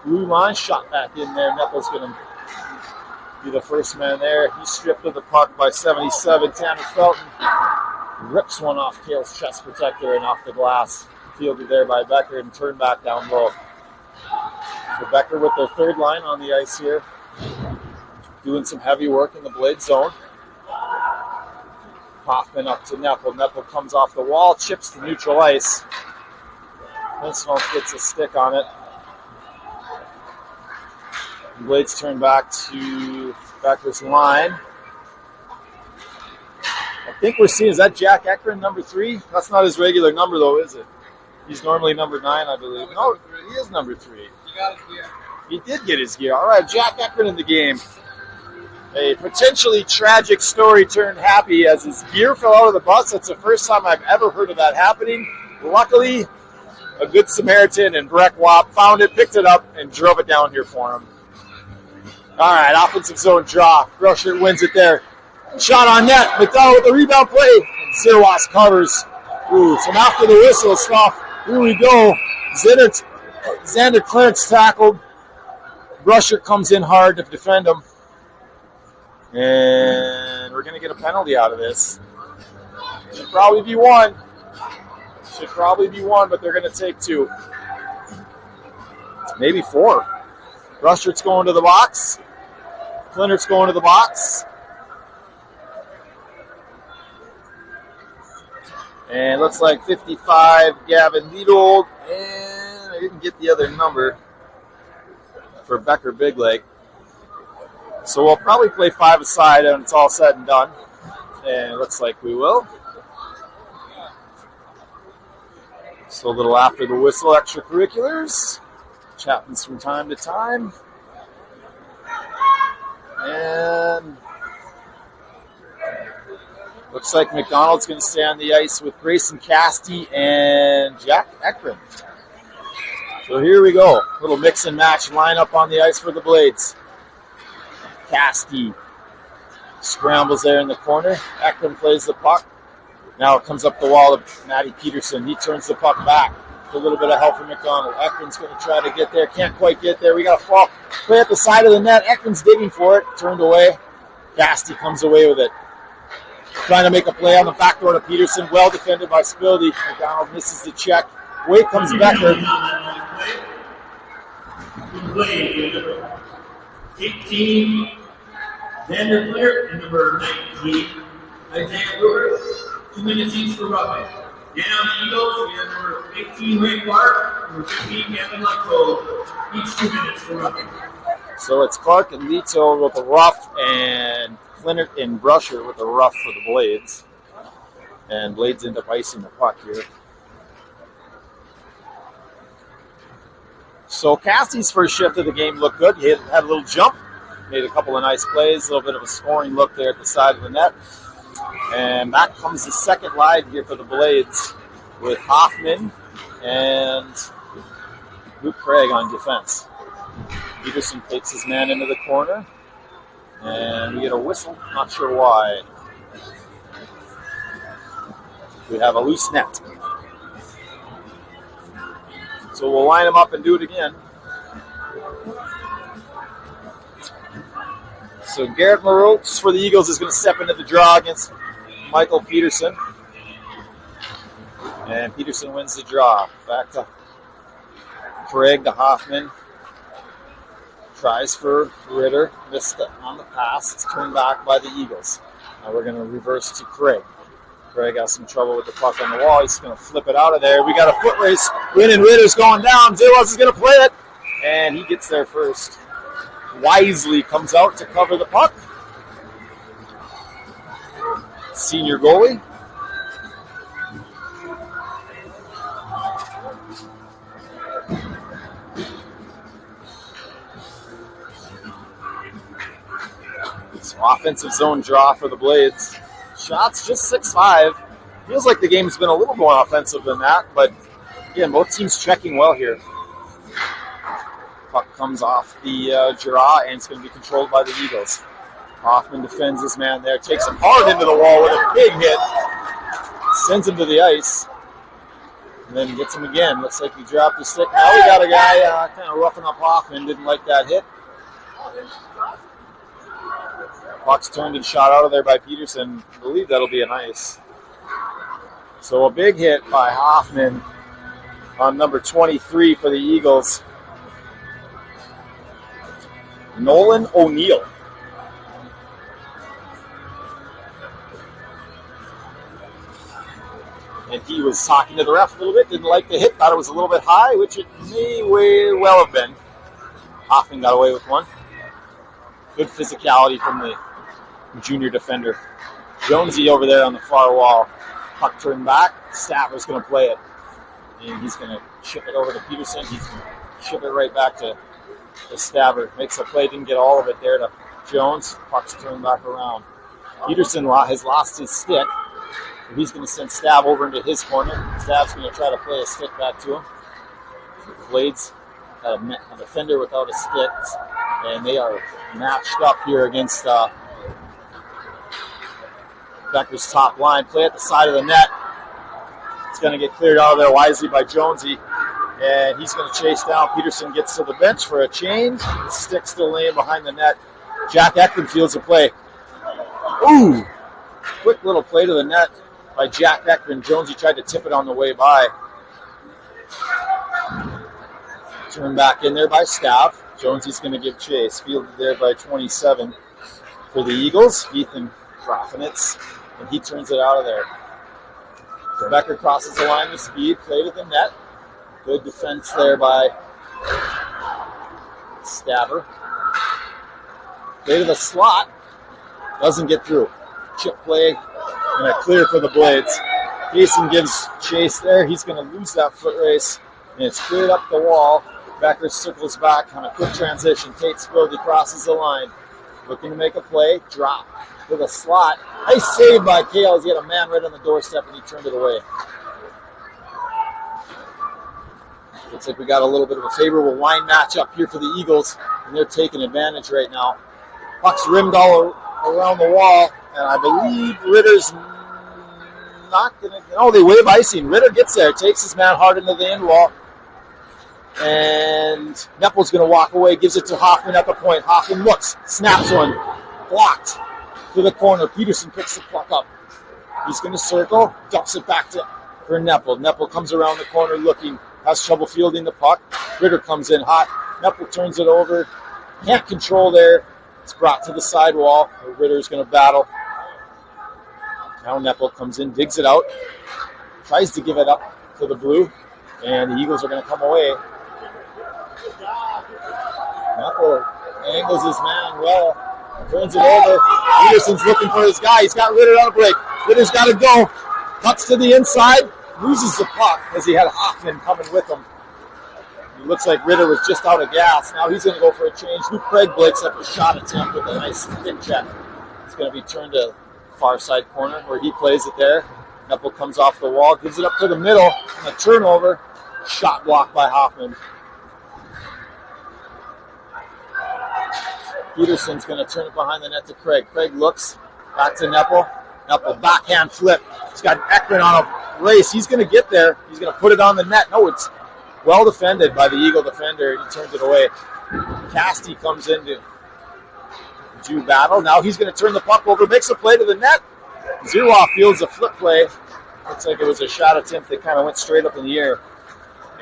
Blue line shot back in there. Nepple's going to be the first man there. He's stripped of the puck by 77. Tanner Felton rips one off Kale's chest protector and off the glass. Fielded there by Becker and turned back down low. So Becker with their third line on the ice here. Doing some heavy work in the Blade zone. Hoffman up to Nepple. Nepple comes off the wall, chips to neutral ice. Pincinel gets a stick on it. The Blades turn back to Becker's line. I think we're seeing, is that Jack Ekron, number 3? That's not his regular number, though, is it? He's normally number 9, I believe. No, he is number 3. He got his gear. He did get his gear. All right, Jack Ekron in the game. A potentially tragic story turned happy as his gear fell out of the bus. That's the first time I've ever heard of that happening. Luckily, a good Samaritan in Breck Wap found it, picked it up, and drove it down here for him. All right, offensive zone draw. Rusher wins it there. Shot on net. McDonald with the rebound play. Zirwas covers. Ooh, some after the whistle stuff. Here we go. Xander Clarence tackled. Rusher comes in hard to defend him. And we're going to get a penalty out of this. Should probably be one. But they're going to take 2. Maybe 4. Rusher's going to the box. Flinnert's going to the box. And looks like 55, Gavin Needle. And I didn't get the other number for Becker Big Lake. So we'll probably play 5 aside when it's all said and done. And it looks like we will. So a little after the whistle extracurriculars, which happens from time to time. And looks like McDonald's going to stay on the ice with Grayson Castee and Jack Ekron. So here we go. Little mix and match lineup on the ice for the Blades. Castee scrambles there in the corner. Ekron plays the puck. Now it comes up the wall to Matty Peterson. He turns the puck back. A little bit of help from McDonald. Ekron's going to try to get there. Can't quite get there. We got a fall. Play at the side of the net. Ekron's digging for it. Turned away. Castee comes away with it. Trying to make a play on the back door to Peterson. Well defended by Spildy. McDonald misses the check. Away comes Becker. 18, Xander Blair, and number 19, Isaiah Brewer. 2 minutes each for roughing. Then on the Eagles, we have number 18, Ray Clark, number 15, Kevin Lutko, each 2 minutes for roughing. So it's Clark and Lito with a rough, and Flint and Brusher with a rough for the Blades. And Blades end up icing the puck here. So Castee's first shift of the game looked good. He had a little jump, made a couple of nice plays, a little bit of a scoring look there at the side of the net. And back comes the second line here for the Blades with Hoffman and Luke Craig on defense. Peterson takes his man into the corner, and we get a whistle, not sure why. We have a loose net. So we'll line them up and do it again. So Garrett Moreau for the Eagles is going to step into the draw against Michael Peterson. And Peterson wins the draw. Back to Craig to Hoffman. Tries for Ritter, missed on the pass. It's turned back by the Eagles. Now we're going to reverse to Craig. Craig has some trouble with the puck on the wall. He's going to flip it out of there. We got a foot race. Winning Ritter's going down. Zerwas is going to play it. And he gets there first. Wisely comes out to cover the puck. Senior goalie. Offensive zone draw for the Blades. Shots just 6-5. Feels like the game's been a little more offensive than that, but again, both teams checking well here. Puck comes off the draw, and it's going to be controlled by the Eagles. Hoffman defends his man there, takes him hard into the wall with a big hit, sends him to the ice, and then gets him again. Looks like he dropped his stick. Now we got a guy kind of roughing up Hoffman, didn't like that hit. Puck's turned and shot out of there by Peterson. I believe that'll be an ice. So a big hit by Hoffman on number 23 for the Eagles. Nolan O'Neill. And he was talking to the ref a little bit, didn't like the hit, thought it was a little bit high, which it may well have been. Hoffman got away with one. Good physicality from the junior defender. Jonesy over there on the far wall. Puck turned back. Staver's going to play it. And he's going to chip it over to Peterson. He's going to chip it right back to Staver. Makes a play, didn't get all of it there to Jones. Puck's turned back around. Peterson has lost his stick. He's going to send Stav over into his corner. Stav's going to try to play a stick back to him. Blades a defender without a stick. And they are matched up here against Becker's top line. Play at the side of the net. It's going to get cleared out of there wisely by Jonesy. And he's going to chase down. Peterson gets to the bench for a change. The stick still laying behind the net. Jack Ekman fields a play. Ooh! Quick little play to the net by Jack Ekman. Jonesy tried to tip it on the way by. Turned back in there by Stav. Jonesy's going to give chase. Fielded there by 27 for the Eagles. Ethan Graffinitz. And he turns it out of there. So Becker crosses the line with speed. Play to the net. Good defense there by Staver. Play to the slot. Doesn't get through. Chip play and a clear for the Blades. Jason gives chase there. He's going to lose that foot race. And it's cleared up the wall. Becker circles back on a quick transition. Tate Spildy crosses the line. Looking to make a play. Drop to the slot. Nice save by Kales. He had a man right on the doorstep and he turned it away. Looks like we got a little bit of a favorable line matchup here for the Eagles, and they're taking advantage right now. Puck's rimmed all around the wall, and I believe Ritter's not going to... Oh, they wave icing. Ritter gets there, takes his man hard into the end wall, and Neppel's going to walk away, gives it to Hoffman at the point. Hoffman looks, snaps one, blocked to the corner. Peterson picks the puck up. He's going to circle, dumps it back for Neppel. Neppel comes around the corner looking, has trouble fielding the puck. Ritter comes in hot. Neppel turns it over. Can't control there. It's brought to the sidewall. Ritter's going to battle. Now Neppel comes in, digs it out, tries to give it up to the blue, and the Eagles are going to come away. Neppel angles his man well, turns it over. Peterson's looking for his guy. He's got Ritter on a break. Ritter's got to go. Cuts to the inside, loses the puck as he had Hoffman coming with him. It looks like Ritter was just out of gas. Now he's going to go for a change. Luke Craig breaks up a shot attempt with a nice stick check. It's going to be turned to far side corner where he plays it there. Neppel comes off the wall, gives it up to the middle, and a turnover. Shot blocked by Hoffman. Peterson's going to turn it behind the net to Craig. Craig looks back to Neppel. Neppel backhand flip. He's got Ekman on a race. He's going to get there. He's going to put it on the net. No, it's well defended by the Eagle defender. He turns it away. Casti comes in to do battle. Now he's going to turn the puck over, makes a play to the net. Zerwa fields a flip play. Looks like it was a shot attempt that kind of went straight up in the air.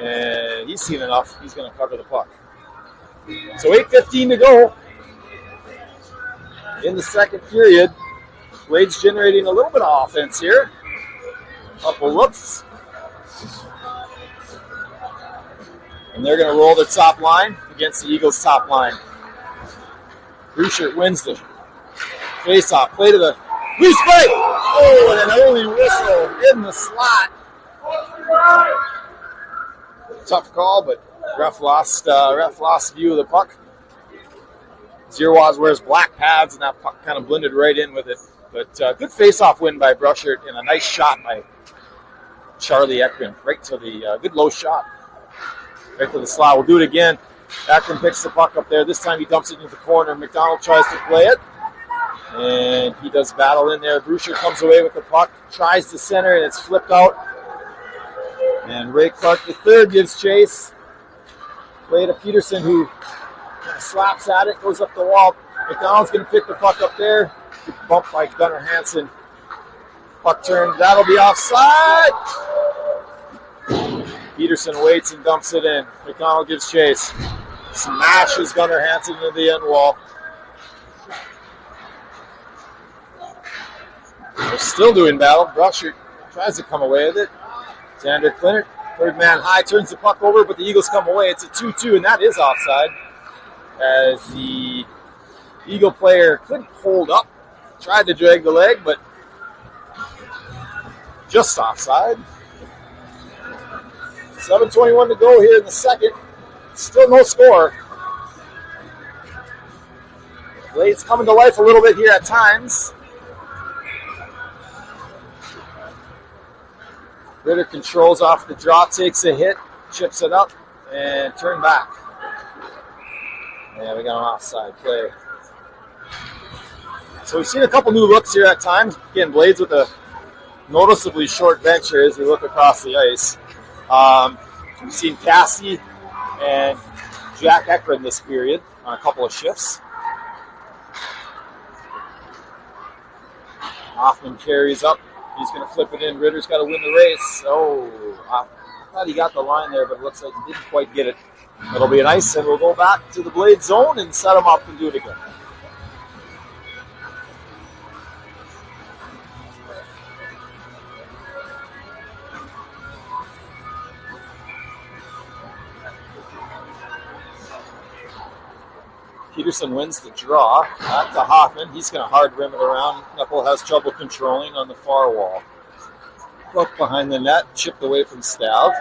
And he's seen enough. He's going to cover the puck. So 8:15 to go in the second period. Blades generating a little bit of offense here. Couple looks. And they're going to roll the top line against the Eagles' top line. Bruchert wins the face-off. Play to the loose play. Oh, and an early whistle in the slot. Tough call, but ref lost view of the puck. Zierwas wears black pads, and that puck kind of blended right in with it. But good face-off win by Bruchert, and a nice shot by Charlie Ekman. Right to the good low shot. Right to the slot. We'll do it again. Ekman picks the puck up there. This time he dumps it into the corner. McDonald tries to play it. And he does battle in there. Bruchert comes away with the puck. Tries to center, and it's flipped out. And Ray Clark III gives chase. Play to Peterson, who kind of slaps at it. Goes up the wall. McDonald's going to pick the puck up there. Bumped by Gunnar Hansen. Puck turned. That'll be offside. Peterson waits and dumps it in. McDonald gives chase. Smashes Gunnar Hansen into the end wall. They're still doing battle. Bruchert tries to come away with it. Xander Klinert, third man high, turns the puck over, but the Eagles come away. It's a 2-2, and that is offside. As the Eagle player couldn't hold up. Tried to drag the leg, but just offside. 7:21 to go here in the second. Still no score. Blades coming to life a little bit here at times. Ritter controls off the draw, takes a hit, chips it up, and turn back. Yeah, we got an offside play. So we've seen a couple new looks here at times. Again, Blades with a noticeably short bench here as we look across the ice. We've seen Cassie and Jack Eckren this period on a couple of shifts. Hoffman carries up. He's going to flip it in. Ritter's got to win the race. Oh, I thought he got the line there, but it looks like he didn't quite get it. It'll be an ice, and we'll go back to the Blade zone and set them up and do it again. Peterson wins the draw. Back to Hoffman. He's going to hard rim it around. Knuckle has trouble controlling on the far wall. Puck behind the net, chipped away from Stav.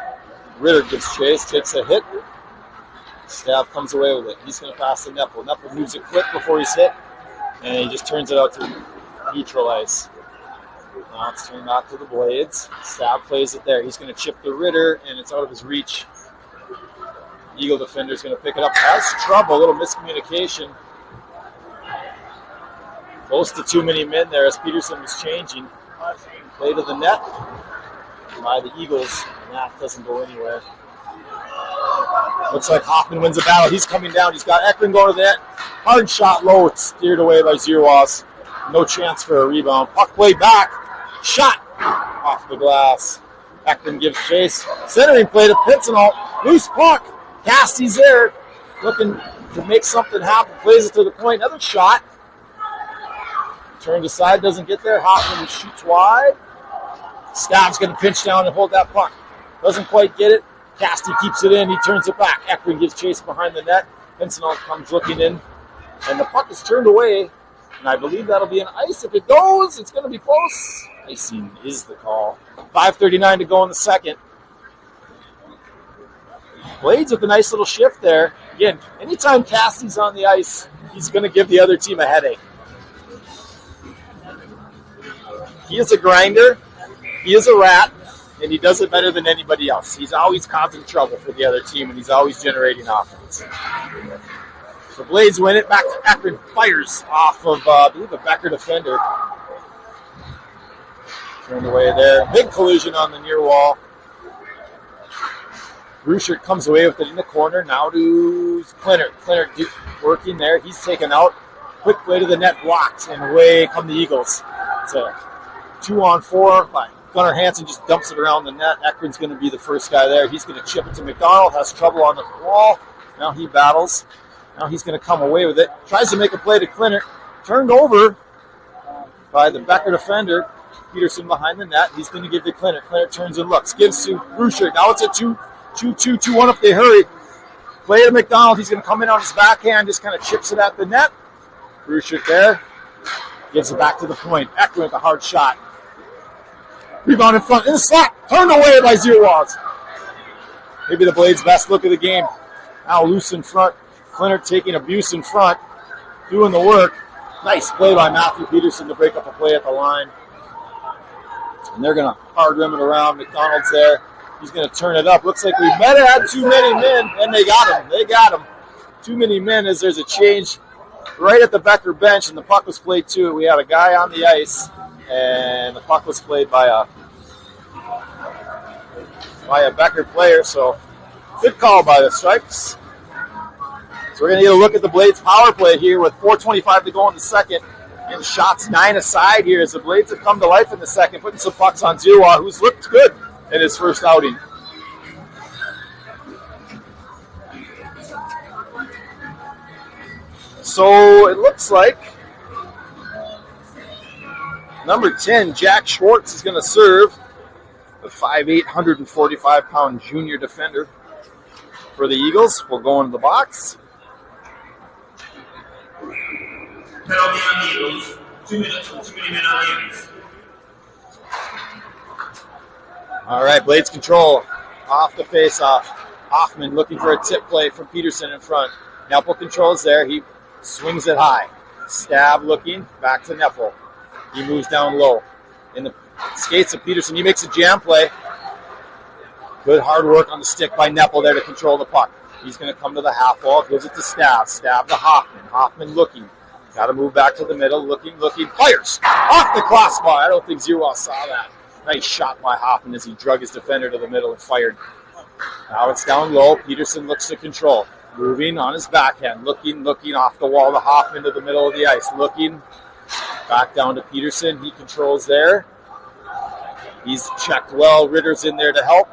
Ritter gives chase, takes a hit. Stav comes away with it. He's going to pass to Nepple. Nepple moves it quick before he's hit, and he just turns it out to neutral ice. Now it's turned back to the Blades. Stav plays it there. He's going to chip the Ritter, and it's out of his reach. Eagle defender's going to pick it up. Has trouble, a little miscommunication. Close to too many men there as Peterson was changing. Play to the net by the Eagles, and that doesn't go anywhere. Looks like Hoffman wins the battle. He's coming down. He's got Ekman going to the net. Hard shot low. It's steered away by Zierwas. No chance for a rebound. Puck play back. Shot off the glass. Ekman gives chase. Centering play to Pincinel. Loose puck. Casty's there, looking to make something happen. Plays it to the point. Another shot. Turned aside, doesn't get there. Hoffman shoots wide. Stav's going to pinch down and hold that puck. Doesn't quite get it. Casty keeps it in. He turns it back. Ekman gives chase behind the net. Pincinel comes looking in. And the puck is turned away. And I believe that'll be an ice. If it goes, it's going to be close. Icing is the call. 5:39 to go in the second. Blades with a nice little shift there. Again, anytime Casty's on the ice, he's going to give the other team a headache. He is a grinder. He is a rat, and he does it better than anybody else. He's always causing trouble for the other team, and he's always generating offense. The Blades win it. Back to Ekman. Fires off of, I believe, a Becker defender. Turned away there. Big collision on the near wall. Bruchert comes away with it in the corner. Now to Klinert. Klinert working there. He's taken out. Quick play to the net, blocked, and away come the Eagles. It's a 2-on-4. Gunnar Hansen just dumps it around the net. Ekman's going to be the first guy there. He's going to chip it to McDonald. Has trouble on the wall. Now he battles. Now he's going to come away with it. Tries to make a play to Clinton. Turned over by the Becker defender. Peterson behind the net. He's going to give to Clinton. Clinton turns and looks. Gives to Bruscher. Now it's a 2-2-2-1 if they hurry. Play to McDonald. He's going to come in on his backhand. Just kind of chips it at the net. Bruscher there. Gives it back to the point. Ecker with a hard shot. Rebound in front. In the slot. Turned away by Zierwals. Maybe the Blades' best look of the game. Now loose in front. Clinton taking abuse in front. Doing the work. Nice play by Matthew Peterson to break up a play at the line. And they're going to hard rim it around. McDonald's there. He's going to turn it up. Looks like we might have had too many men, and they got him. They got him. Too many men as there's a change right at the Becker bench, and the puck was played too. We had a guy on the ice, and the puck was played by a Becker player. So good call by the Stripes. So we're going to get a look at the Blades power play here with 4:25 to go in the second. And shots 9 aside here as the Blades have come to life in the second, putting some pucks on Zierwa, who's looked good in his first outing. So it looks like number 10, Jack Schwartz, is going to serve, the 5'8", 145-pound junior defender for the Eagles. Will go into the box. Penalty on the Eagles. 2 minutes for too many men on the Eagles. All right, Blades control off the face-off. Hoffman looking for a tip play from Peterson in front. Neppel controls there. He swings it high. Stab looking, back to Neppel. He moves down low. In the skates of Peterson, he makes a jam play. Good hard work on the stick by Neppel there to control the puck. He's going to come to the half wall, gives it to Stab. Stab to Hoffman. Hoffman looking. Got to move back to the middle, looking, fires off the crossbar. I don't think Zierwa saw that. Nice shot by Hoffman as he drug his defender to the middle and fired. Now it's down low. Peterson looks to control. Moving on his backhand, looking off the wall to Hoffman to the middle of the ice. Looking back down to Peterson. He controls there. He's checked well. Ritter's in there to help.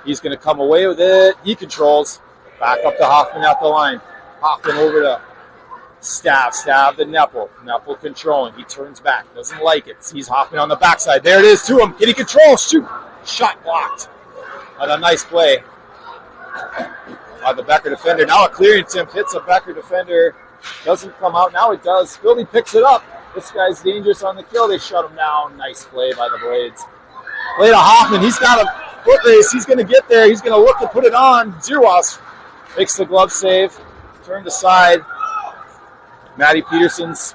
He's going to come away with it. He controls. Back up to Hoffman at the line. Hoffman over to Stab to Neppel. Neppel controlling. He turns back. Doesn't like it. Sees Hoffman on the backside. There it is to him. Can he control? Shoot. Shot blocked. And a nice play by the Becker defender. Now a clearing attempt hits a Becker defender. Doesn't come out. Now it does. Spildy picks it up. This guy's dangerous on the kill. They shut him down. Nice play by the Blades. Play to Hoffman. He's got a foot race. He's going to get there. He's going to look to put it on. Zierwas makes the glove save. Turned aside. Matty Peterson's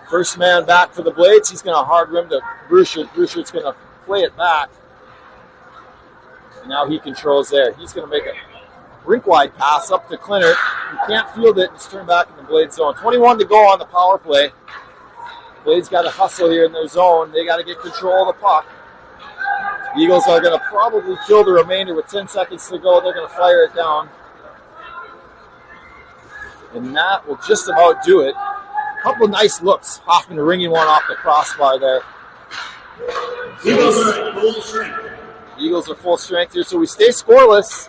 first man back for the Blades. He's going to hard rim to Bruscher. Bruscher's going to play it back. And now he controls there. He's going to make a rink-wide pass up to Clinton. He can't field it. It's turned back in the Blades zone. 21 to go on the power play. Blades got to hustle here in their zone. They got to get control of the puck. The Eagles are going to probably kill the remainder with 10 seconds to go. They're going to fire it down. And that will just about do it. A couple nice looks. Hoffman ringing one off the crossbar there. Eagles are full strength. Eagles are full strength here, so we stay scoreless.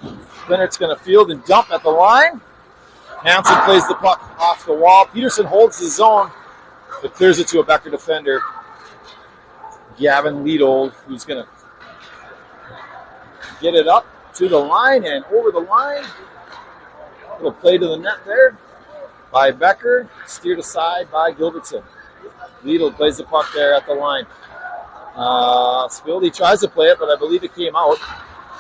Clinton's going to field and dump at the line. Hansen plays the puck off the wall. Peterson holds the zone, but clears it to a Becker defender. Gavin Leadold, who's going to get it up to the line and over the line. Little play to the net there by Becker. Steered aside by Gilbertson. Leadold plays the puck there at the line. Spildy tries to play it, but I believe it came out.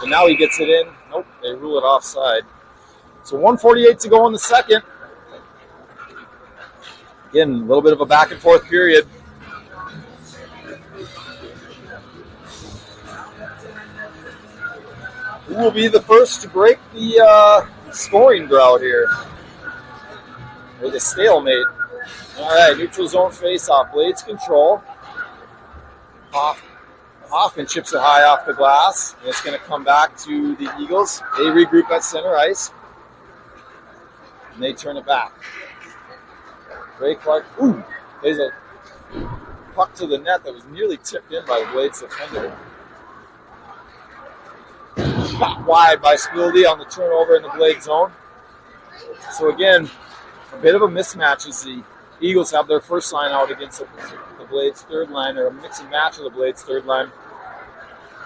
And now he gets it in. Nope, they rule it offside. So 1:48 to go in the second. Again, a little bit of a back and forth period. Who will be the first to break the scoring drought here? Or the stalemate. All right, neutral zone face-off. Blades control. Hoffman chips it high off the glass. And it's going to come back to the Eagles. They regroup at center ice. And they turn it back. Ray Clark, there's a puck to the net that was nearly tipped in by the Blades defender. shot wide by Spildy on the turnover in the Blade zone. So again, a bit of a mismatch as the Eagles have their first line out against the Blades' third line, or a mix and match of the Blades' third line.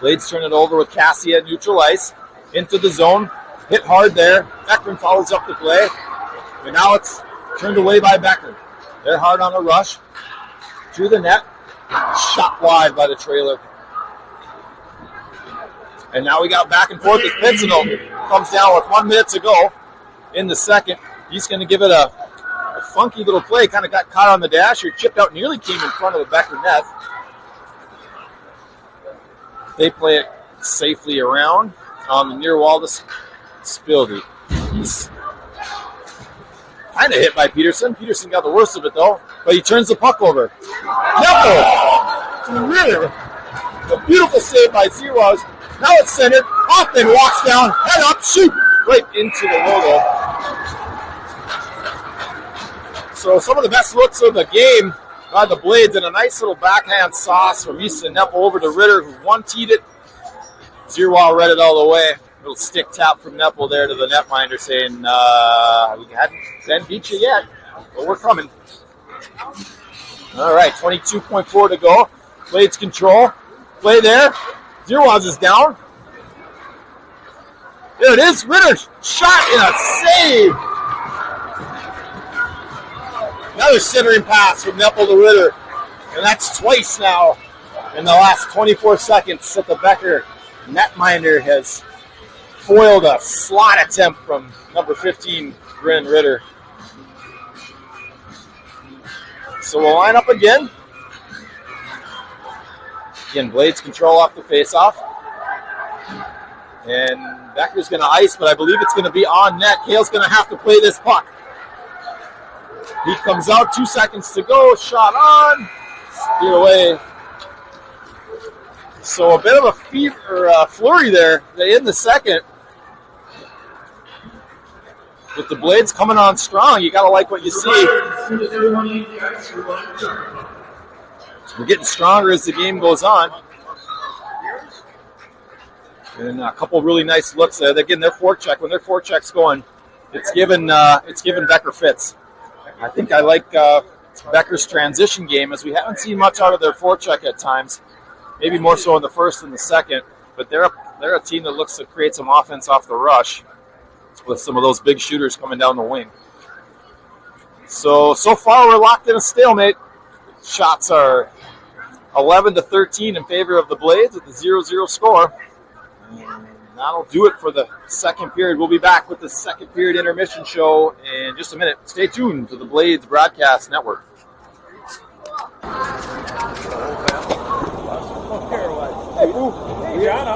Blades turn it over with Cassie at neutral ice. Into the zone. Hit hard there. Becker follows up the play. And now it's turned away by Becker. They're hard on a rush. Through the net. Shot wide by the trailer. And now we got back and forth as Pincinel comes down with 1 minute to go in the second. He's going to give it a funky little play. Kind of got caught on the dash. Here, chipped out, nearly came in front of the Becker net. They play it safely around on the near wall to Spildy. He's kind of hit by Peterson. Peterson got the worst of it, though, but he turns the puck over. Nepple! Really? A beautiful save by Zeros. Now it's centered. Hoffman walks down, head up, shoot! Right into the logo. So some of the best looks of the game by the Blades, and a nice little backhand sauce from Easton Nepple over to Ritter, who one-teed it. Zierwall read it all the way. Little stick tap from Nepple there to the netminder saying, we hadn't beat you yet, but we're coming. All right, 22.4 to go. Blades control. Play there. Zierwall is down. There it is. Ritter shot in a save. Another centering pass from Nepple to Ritter. And that's twice now in the last 24 seconds that the Becker netminder has foiled a slot attempt from number 15, Bryn Ritter. So we'll line up again. Again, Blades control off the faceoff. And Becker's going to ice, but I believe it's going to be on net. Kale's going to have to play this puck. He comes out, 2 seconds to go, shot on, steered away. So a bit of a flurry there in the second. With the Blades coming on strong, you got to like what you see. We're getting stronger as the game goes on. And a couple really nice looks there. Again, their forecheck, when their forecheck's going, it's given Becker fits. I think I like Becker's transition game, as we haven't seen much out of their forecheck at times. Maybe more so in the first and the second. But they're a team that looks to create some offense off the rush with some of those big shooters coming down the wing. So far we're locked in a stalemate. Shots are 11-13 in favor of the Blades at the 0-0 score. And that'll do it for the second period. We'll be back with the second period intermission show in just a minute. Stay tuned to the Blades Broadcast Network. Hey, John,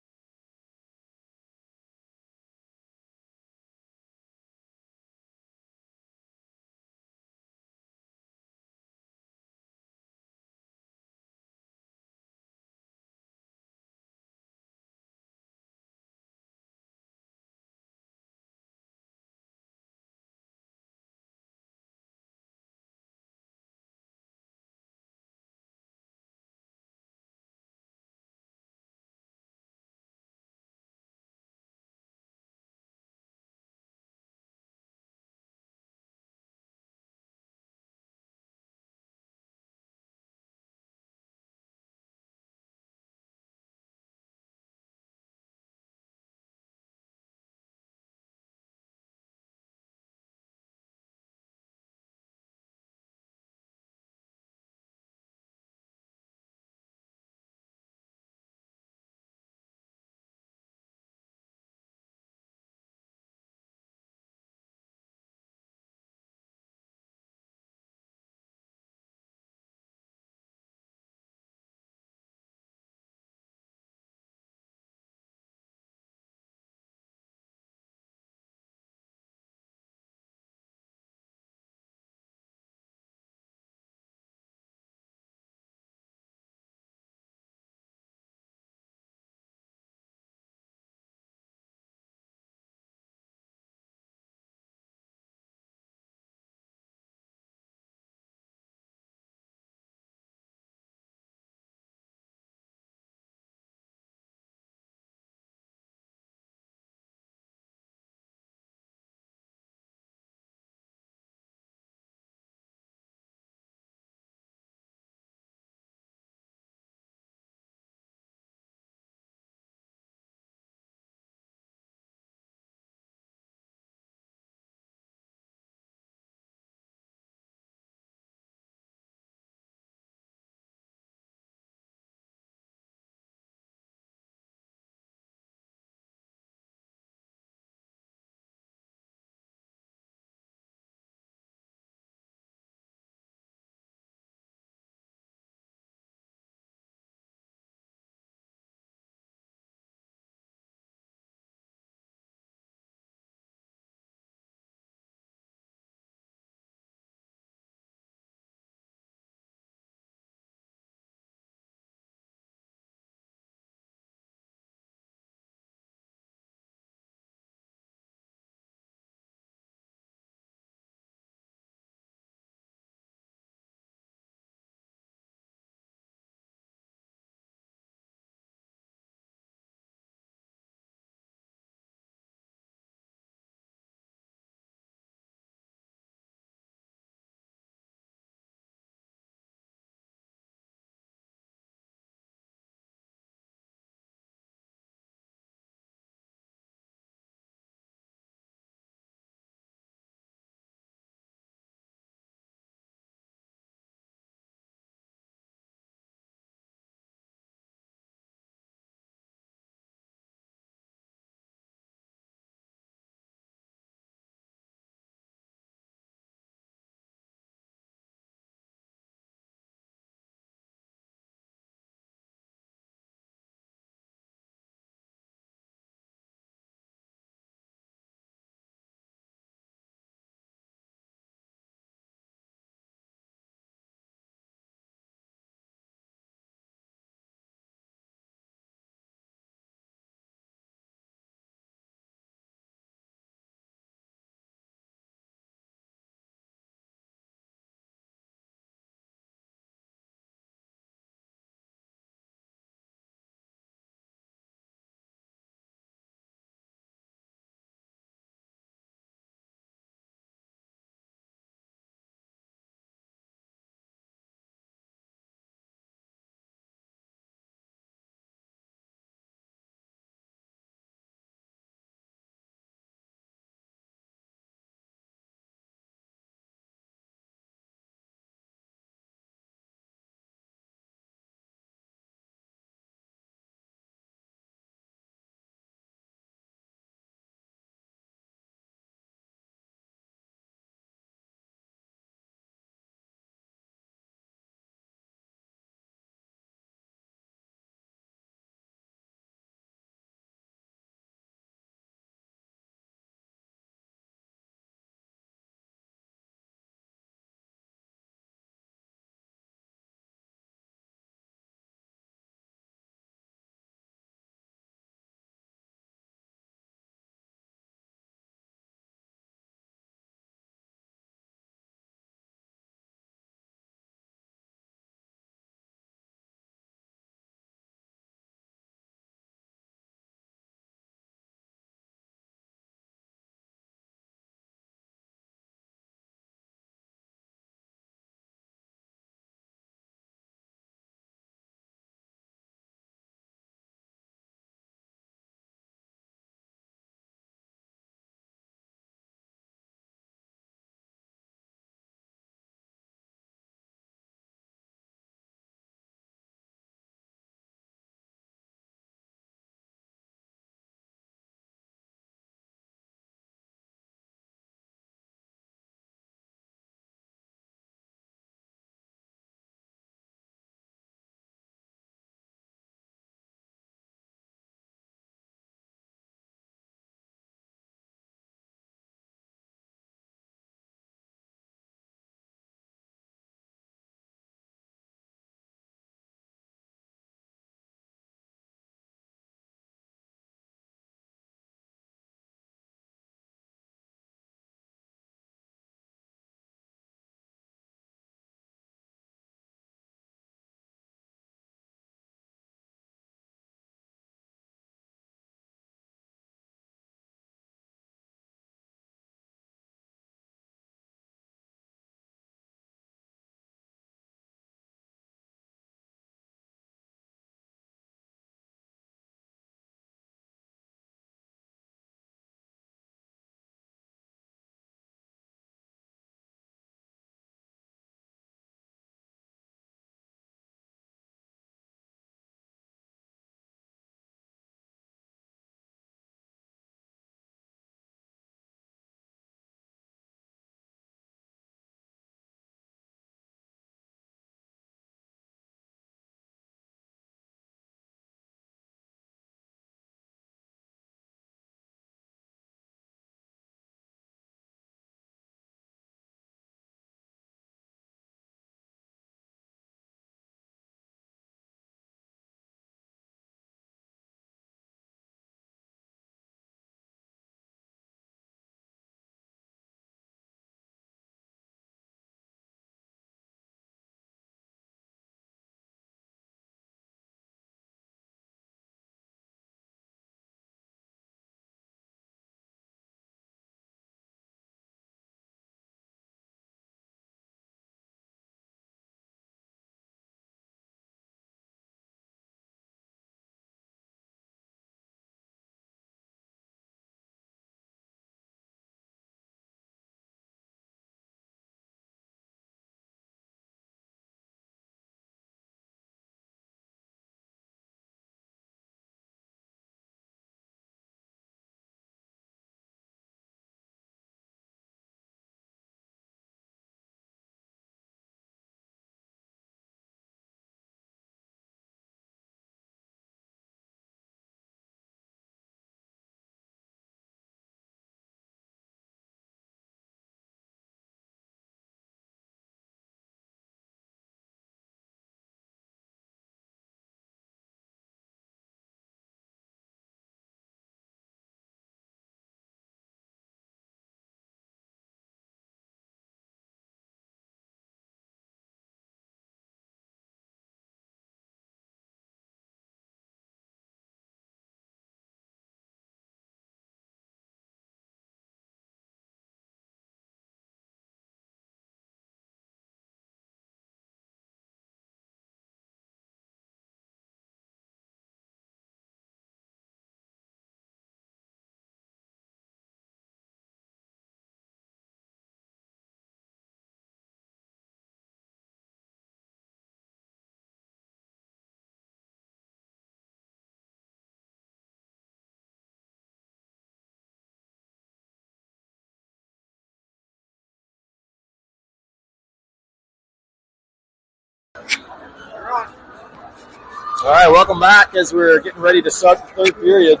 All right, welcome back as we're getting ready to start the third period.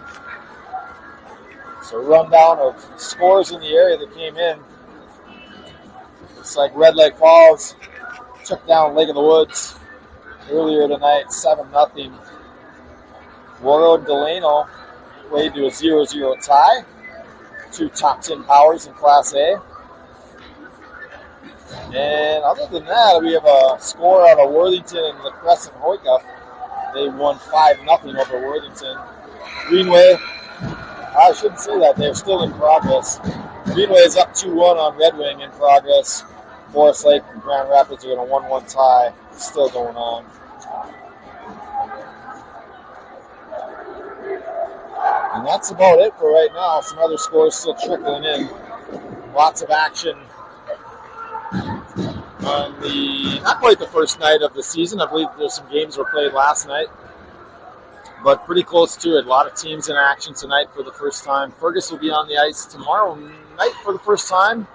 So rundown of scores in the area that came in. Looks like Red Lake Falls took down Lake of the Woods earlier tonight, 7-0. Warroad Delano played to a 0-0 tie. Two top 10 powers in Class A. And other than that, we have a score out of Worthington and the Crescent Hoika. They won 5-0 over Worthington. Greenway, I shouldn't say that. They're still in progress. Greenway is up 2-1 on Red Wing in progress. Forest Lake and Grand Rapids are in a 1-1 tie. Still going on. And that's about it for right now. Some other scores still trickling in. Lots of action on the, not quite the first night of the season. I believe there's some games were played last night, but pretty close to it. A lot of teams in action tonight for the first time. Fergus will be on the ice tomorrow night for the first time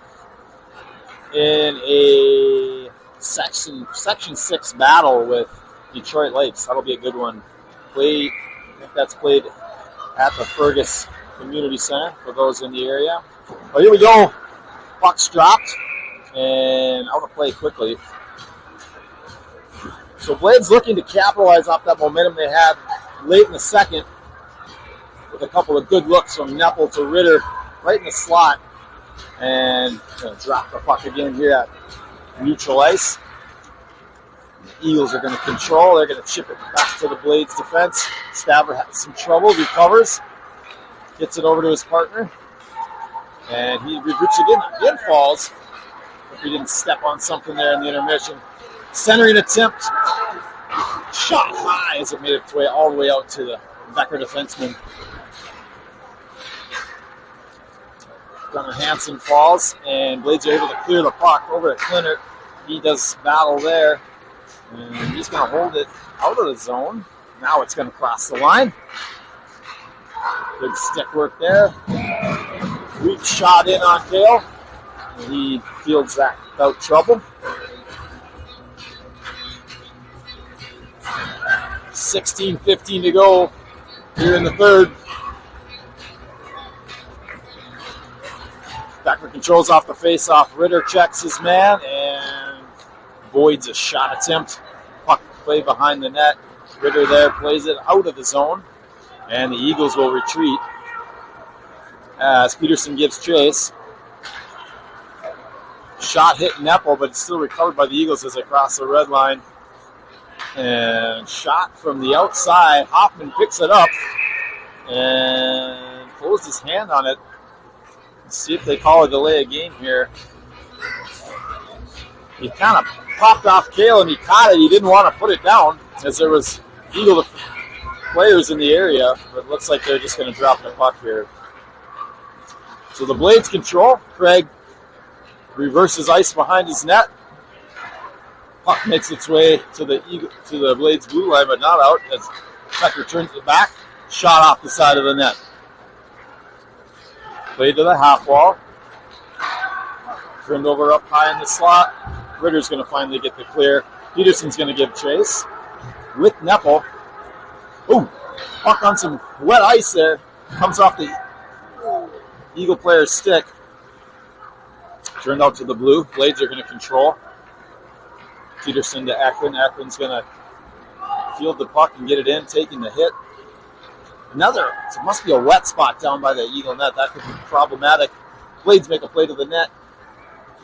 in a Section 6 battle with Detroit Lakes. That'll be a good one. I think that's played at the Fergus Community Center for those in the area. Well, here we go. Puck's dropped and out of play quickly. So Blades looking to capitalize off that momentum they had late in the second with a couple of good looks from Neppel to Ritter right in the slot, and drop the puck again here at neutral ice. The Eagles are going to control. They're going to chip it back to the Blades defense. Stabber has some trouble, recovers, gets it over to his partner, and he regroups again falls. He didn't step on something there in the intermission. Centering attempt. Shot high as it made its way all the way out to the Becker defenseman. Gunnar Hansen falls, and Blades are able to clear the puck over to Clinert. He does battle there, and he's going to hold it out of the zone. Now it's going to cross the line. Good stick work there. Weak shot in on Kale. He fields that without trouble. 16:15 to go here in the third. Becker controls off the face-off. Ritter checks his man and voids a shot attempt. Puck play behind the net. Ritter there plays it out of the zone, and the Eagles will retreat as Peterson gives chase. Shot hit Neppel, but it's still recovered by the Eagles as they cross the red line. And shot from the outside. Hoffman picks it up and closed his hand on it. Let's see if they call a delay of game here. He kind of popped off Kale and he caught it. He didn't want to put it down as there was Eagle players in the area, but it looks like they're just going to drop the puck here. So the Blades control. Craig reverses ice behind his net. Puck makes its way to the Blades blue line, but not out as Becker turns it back. Shot off the side of the net. Played to the half wall. Turned over up high in the slot. Ritter's going to finally get the clear. Peterson's going to give chase with Neppel. Ooh, puck on some wet ice there. Comes off the Eagle player's stick. Turned out to the blue. Blades are going to control. Peterson to Eklund. Eklund's going to field the puck and get it in, taking the hit. It must be a wet spot down by the Eagle net. That could be problematic. Blades make a play to the net.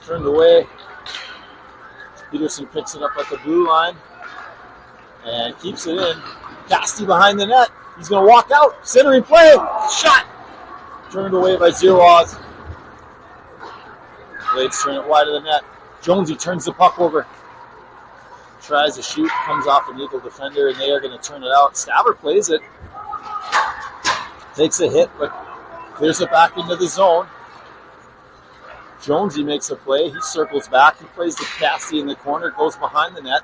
Turned away. Peterson picks it up at the blue line and keeps it in. Casti behind the net. He's going to walk out. Centering play. Shot. Turned away by Zeroz. Blades turn it wide of the net. Jonesy turns the puck over. Tries to shoot. Comes off an Eagle defender, and they are going to turn it out. Stabber plays it. Takes a hit, but clears it back into the zone. Jonesy makes a play. He circles back. He plays to Casti in the corner. Goes behind the net.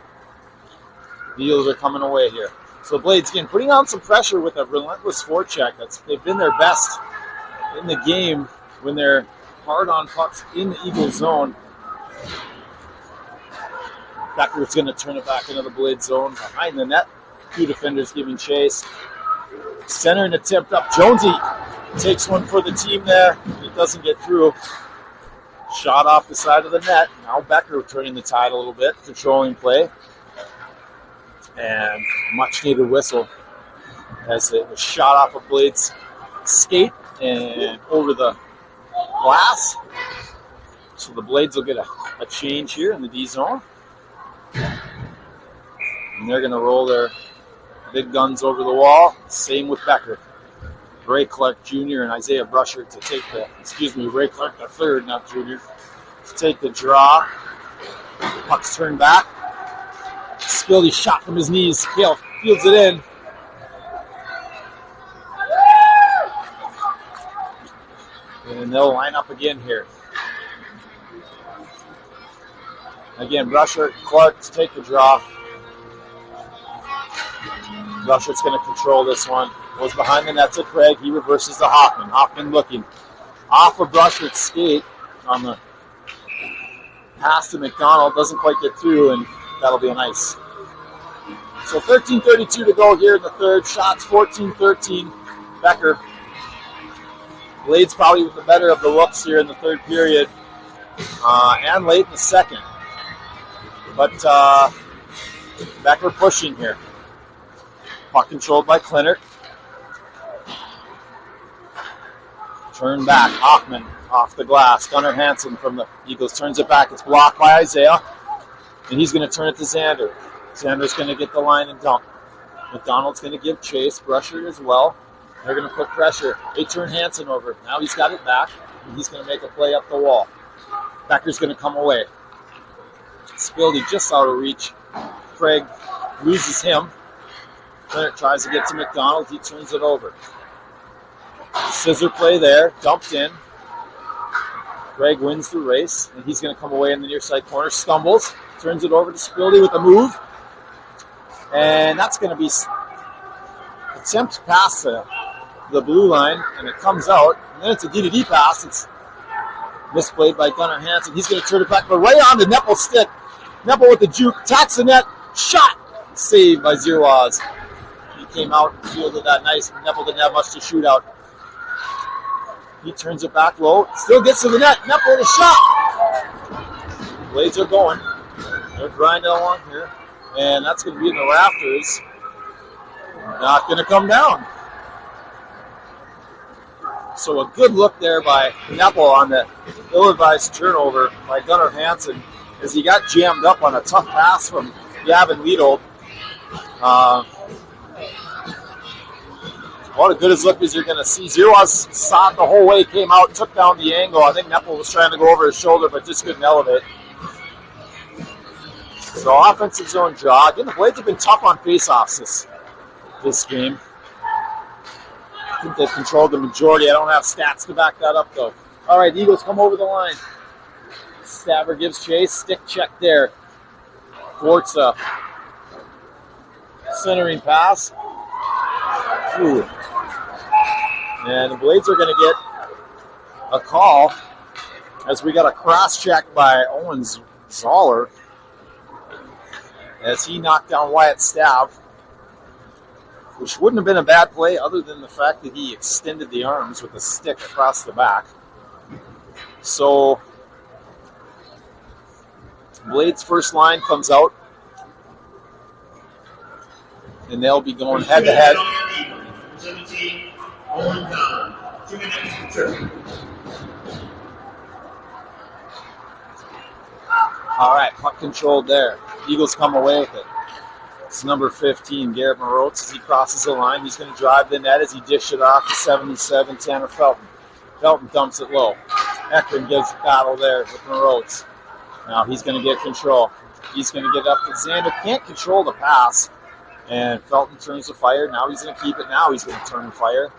The Eagles are coming away here. So Blades, again, putting on some pressure with a relentless forecheck. They've been their best in the game when they're hard on pucks in the Eagle zone. Becker's going to turn it back into the Blade zone behind the net. Two defenders giving chase. Center and attempt up. Jonesy takes one for the team there. It doesn't get through. Shot off the side of the net. Now Becker turning the tide a little bit, controlling play. And much needed whistle as it was shot off of Blade's skate and over the glass. So the Blades will get a change here in the D zone. And they're going to roll their big guns over the wall. Same with Becker. Ray Clark Jr. and Isaiah Brusher to take Ray Clark the third, not Jr., to take the draw. Puck's turned back. Spildy shot from his knees. Kale fields it in. And they'll line up again here. Again, Brusher, Clark to take the draw. Brusher's going to control this one. Goes behind the net to Craig. He reverses to Hoffman. Hoffman looking off of Brusher's skate on the pass to McDonald. Doesn't quite get through, and that'll be an ice. So 13:32 to go here in the third. Shots 14-13. Becker. Blades probably with the better of the looks here in the third period and late in the second. But Becker pushing here. Puck controlled by Clinert. Turn back. Hoffman off the glass. Gunnar Hansen from the Eagles turns it back. It's blocked by Isaiah. And he's going to turn it to Xander. Xander's going to get the line and dump. McDonald's going to give chase. Brusher as well. They're going to put pressure. They turn Hansen over. Now he's got it back. And he's going to make a play up the wall. Becker's going to come away. Spildy just out of reach. Craig loses him. Clinert tries to get to McDonald. He turns it over. Scissor play there. Dumped in. Craig wins the race. And he's going to come away in the near side corner. Stumbles. Turns it over to Spildy with a move. And that's going to be attempt to pass the blue line. And it comes out. And then it's a DDD pass. It's misplayed by Gunnar Hansen. He's going to turn it back. But right on the Neppel stick. Neppel with the juke. Tacks the net. Shot. Saved by Zierwaz. He came out and fielded that nice. Neppel didn't have much to shoot out. He turns it back low. Still gets to the net. Neppel with a shot. Blades are going. They're grinding along here. And that's going to be in the rafters. Not going to come down. So a good look there by Neppel on the ill-advised turnover by Gunnar Hansen as he got jammed up on a tough pass from Gavin Liedel. About as good as look as you're going to see. Zierwaz saw it the whole way, came out, took down the angle. I think Neppel was trying to go over his shoulder, but just couldn't elevate. So offensive zone draw. Again, the Blades have been tough on faceoffs this game. I think they've controlled the majority. I don't have stats to back that up, though. All right, Eagles come over the line. Stabber gives chase. Stick check there. Forza. Centering pass. Ooh. And the Blades are going to get a call as we got a cross check by Owen Zoller as he knocked down Wyatt Stav, which wouldn't have been a bad play other than the fact that he extended the arms with a stick across the back. So Blades' first line comes out, and they'll be going head-to-head. 17, Owen down. 2 minutes return. All right, puck controlled there. Eagles come away with it. It's number 15, Garrett Moritz, as he crosses the line. He's going to drive the net as he dished it off to 77, Tanner Felton. Felton dumps it low. Ekman gives battle there with Moritz. Now he's going to get control. He's going to get up to Xander. Can't control the pass. And Felton turns the fire. Now he's going to keep it. Now he's going to turn the fire.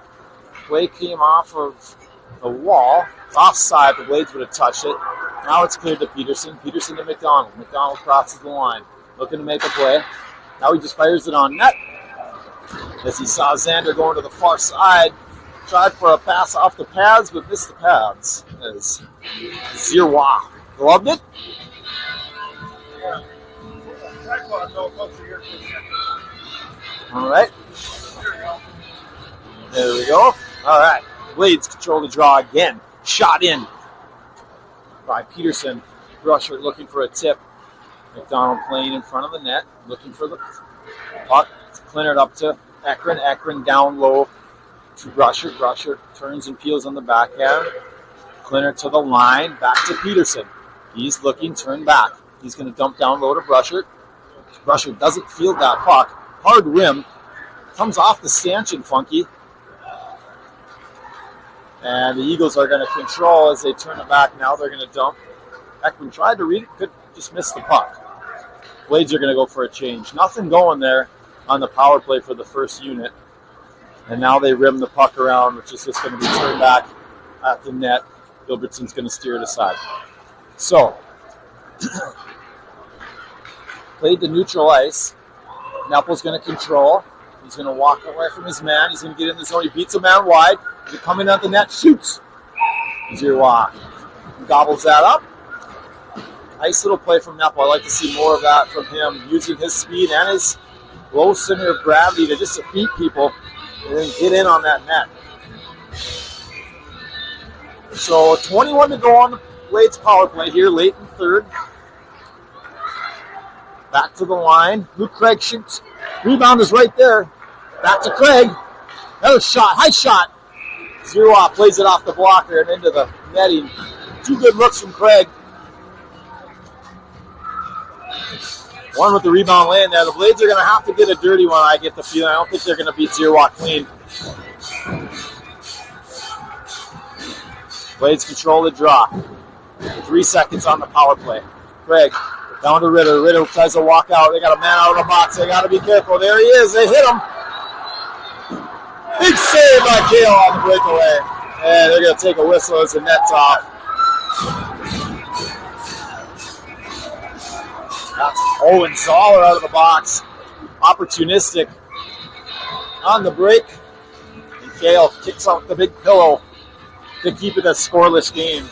Play came off of the wall. It's offside. The Blades would have touched it. Now it's cleared to Peterson. Peterson to McDonald. McDonald crosses the line. Looking to make a play. Now he just fires it on net. As he saw Xander going to the far side. Tried for a pass off the pads, but missed the pads. As Zierwaz gloved it. All right. There we go. All right. Blades control the draw again. Shot in by Peterson. Brusher looking for a tip. McDonald playing in front of the net, looking for the puck. Clinard up to Ekron. Ekron down low to Brusher. Brusher turns and peels on the backhand. Clinard to the line, back to Peterson. He's looking, turn back. He's going to dump down low to Brusher. Brusher doesn't field that puck. Hard rim. Comes off the stanchion, funky. And the Eagles are going to control as they turn it back. Now they're going to dump. Ekman tried to read it, could just miss the puck. Blades are going to go for a change. Nothing going there on the power play for the first unit. And now they rim the puck around, which is just going to be turned back at the net. Gilbertson's going to steer it aside. So, played the neutral ice. Neppel's going to control. He's going to walk away from his man. He's going to get in the zone. He beats a man wide. He's coming at the net, shoots. Giroux gobbles that up. Nice little play from Neppel. I like to see more of that from him, using his speed and his low center of gravity to just beat people and then get in on that net. So 21 to go on the Blades power play here, late in third. Back to the line. Luke Craig shoots. Rebound is right there. Back to Craig. Another shot. High shot. Giroux plays it off the blocker and into the netting. Two good looks from Craig. One with the rebound laying there. The Blades are going to have to get a dirty one, I get the feeling. I don't think they're going to beat Giroux clean. Blades control the draw. 3 seconds on the power play. Craig down to Ritter. Ritter tries to walk out. They got a man out of the box. They got to be careful. There he is. They hit him. Big save by Kale on the breakaway. And they're going to take a whistle as the net's off. That's Owen Zoller out of the box. Opportunistic on the break. And Kale kicks out the big pillow to keep it a scoreless game.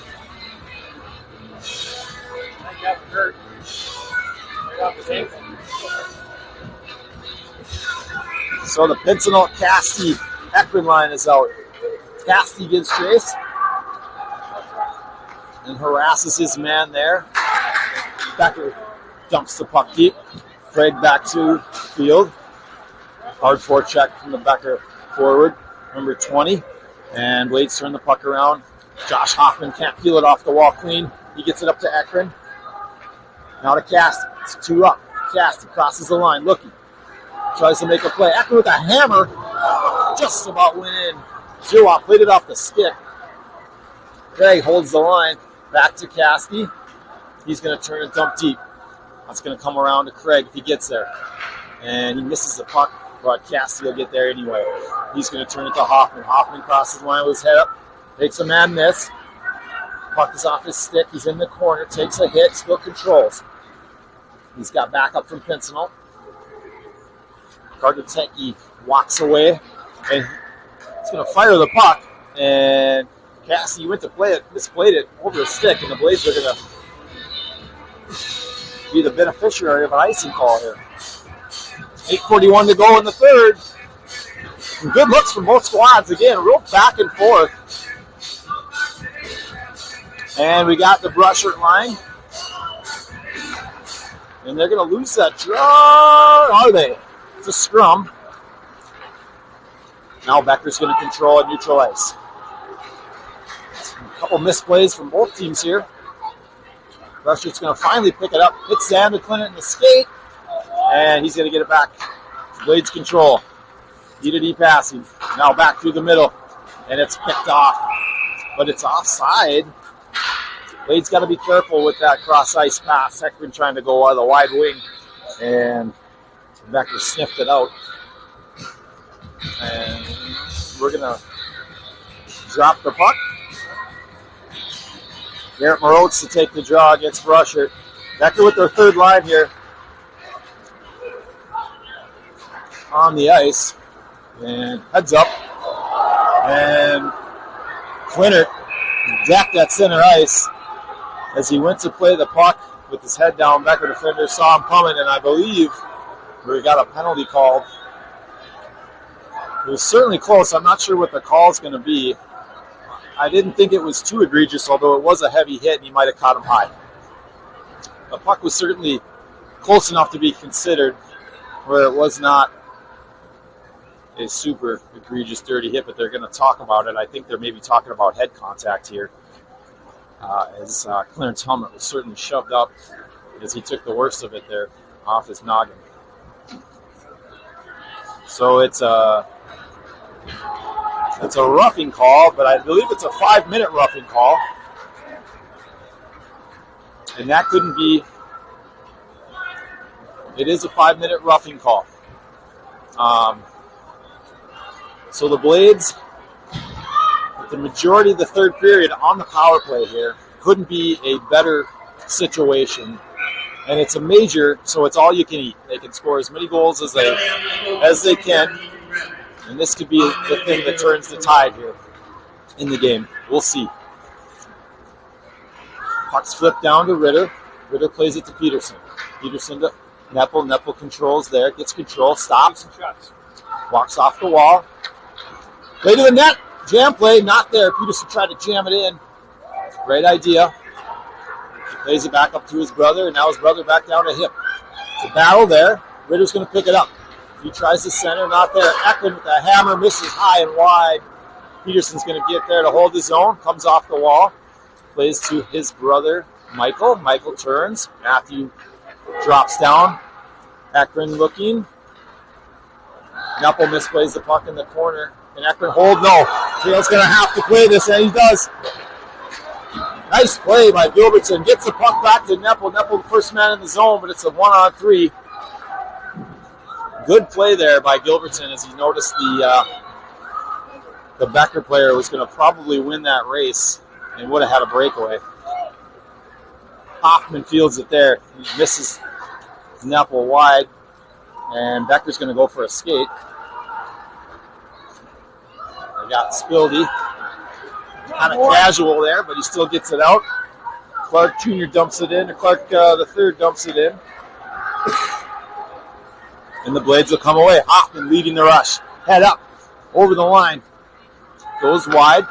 So the Pincinel Casti Ekman line is out. Casti gives chase and harasses his man there. Becker dumps the puck deep. Craig back to field. Hard forecheck from the Becker forward, number 20. And Blades turn the puck around. Josh Hoffman can't peel it off the wall clean. He gets it up to Ekman. Now to Casti. It's 2 up. Casti crosses the line, looking. Tries to make a play. Ekman with a hammer. Just about went in. Giroux played it off the stick. Craig holds the line. Back to Casti. He's going to turn and dump deep. That's going to come around to Craig if he gets there. And he misses the puck, but Casti will get there anyway. He's going to turn it to Hoffman. Hoffman crosses the line with his head up. Takes a man miss. Puck is off his stick. He's in the corner. Takes a hit. Still controls. He's got backup from Pincinel. Gargatenki walks away. And he's going to fire the puck. And Casti went to play it, misplayed it over his stick. And the Blades are going to be the beneficiary of an icing call here. 8:41 to go in the third. Some good looks from both squads. Again, real back and forth. And we got the Brusher line. And they're going to lose that draw. Are they? It's a scrum. Now Becker's going to control a neutral ice. A couple misplays from both teams here. Brusher's going to finally pick it up. Hits down to Clinton in the skate. And he's going to get it back. Blades control. D-to-D passing. Now back through the middle. And it's picked off. But it's offside. Blades got to be careful with that cross-ice pass. Ekman trying to go out of the wide wing. And Becker sniffed it out. And we're going to drop the puck. Garrett Moritz to take the draw against Brusher. Becker with their third line here on the ice. And heads up. And Clinton decked that center ice as he went to play the puck with his head down. Becker defender saw him coming, and I believe we got a penalty called It was certainly close. I'm not sure what the call is going to be. I didn't think it was too egregious, although it was a heavy hit and he might have caught him high. The puck was certainly close enough to be considered, where it was not a super egregious dirty hit, but they're going to talk about it. I think they're maybe talking about head contact here, as Clarence Helmet was certainly shoved up as he took the worst of it there off his noggin. So it's a roughing call, but I believe it's a 5-minute roughing call. And that couldn't be. It is a 5-minute roughing call. So the Blades, with the majority of the third period on the power play here, couldn't be a better situation. And it's a major, so it's all you can eat. They can score as many goals as they can. And this could be the thing that turns the tide here in the game. We'll see. Puck's flipped down to Ritter. Ritter plays it to Peterson. Peterson to Neppel. Neppel controls there. Gets control. Stops. Walks off the wall. Play to the net. Jam play. Not there. Peterson tried to jam it in. Great idea. He plays it back up to his brother. And now his brother back down to him. It's a battle there. Ritter's going to pick it up. He tries to center. Not there. Ekman with a hammer. Misses high and wide. Peterson's going to get there to hold his own. Comes off the wall. Plays to his brother, Michael. Michael turns. Matthew drops down. Ekman looking. Neppel misplays the puck in the corner. And Ekman hold. No. Kale's going to have to play this, and he does. Nice play by Gilbertson. Gets the puck back to Neppel. Neppel, the first man in the zone, but it's a 1-on-3. Good play there by Gilbertson as he noticed the Becker player was going to probably win that race and would have had a breakaway. Hoffman fields it there. He misses Neppel wide, and Becker's going to go for a skate. They got Spildy. Kind of casual there, but he still gets it out. Clark Jr. dumps it in, or Clark the third dumps it in. And the Blades will come away. Hoffman leading the rush. Head up, over the line. Goes wide.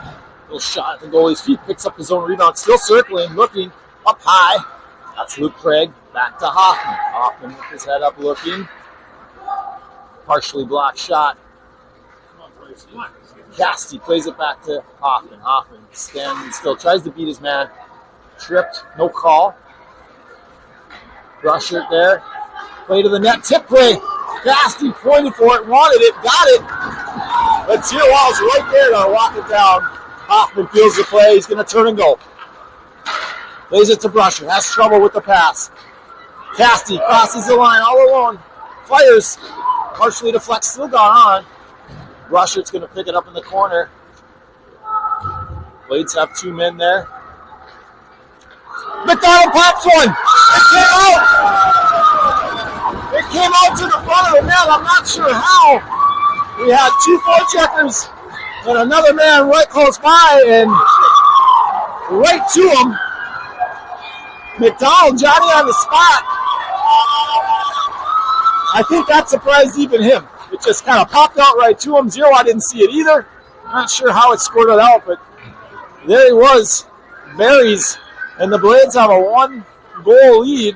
Little shot at the goalie's feet. Picks up his own rebound. Still circling, looking up high. That's Luke Craig. Back to Hoffman. Hoffman with his head up looking. Partially blocked shot. Casti plays it back to Hoffman. Hoffman standing still. Tries to beat his man. Tripped. No call. Brusher there. Play to the net. Tip play. Casti pointed for it. Wanted it. Got it. But Zierwald's right there to walk it down. Hoffman feels the play. He's going to turn and go. Plays it to Brusher. Has trouble with the pass. Casti crosses the line all alone. Fires. Partially deflects. Still gone on. Brusher's going to pick it up in the corner. Blades have two men there. McDonald pops one. It came out. It came out to the front of the net. I'm not sure how. We had two forecheckers and another man right close by, and right to him. McDonald, Johnny on the spot. I think that surprised even him. It just kind of popped out right to him. Zero, I didn't see it either. Not sure how it squirted out, but there he was. Berries, and the Blades have a 1-goal lead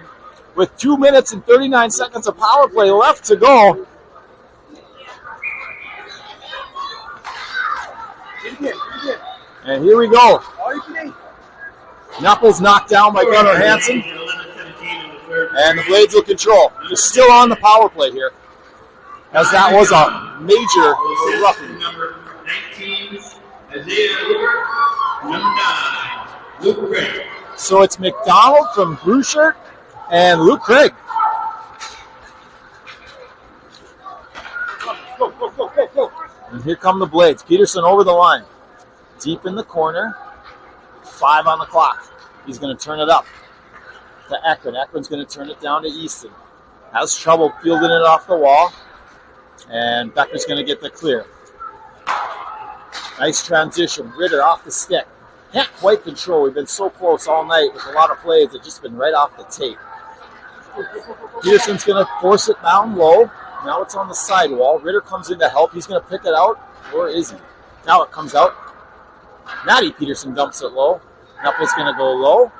with 2 minutes and 39 seconds of power play left to go. And here we go. Knupples knocked down by Gunnar Hansen. And the Blades will control. They're still on the power play here, as that was a major roughing. Number 19, Isaiah Luber. Number 9, Luke Craig. So it's McDonald from Bruchert and Luke Craig. Go. And here come the Blades. Peterson over the line. Deep in the corner. 5 on the clock. He's going to turn it up to Ekman. Ekman's going to turn it down to Easton. Has trouble fielding it off the wall. And Becker's going to get the clear. Nice transition. Ritter off the stick. Can't quite control. We've been so close all night with a lot of plays. It's just been right off the tape. Peterson's going to force it down low. Now it's on the sidewall. Ritter comes in to help. He's going to pick it out, or is he? Now it comes out. Matty Peterson dumps it low. Neppel's going to go low.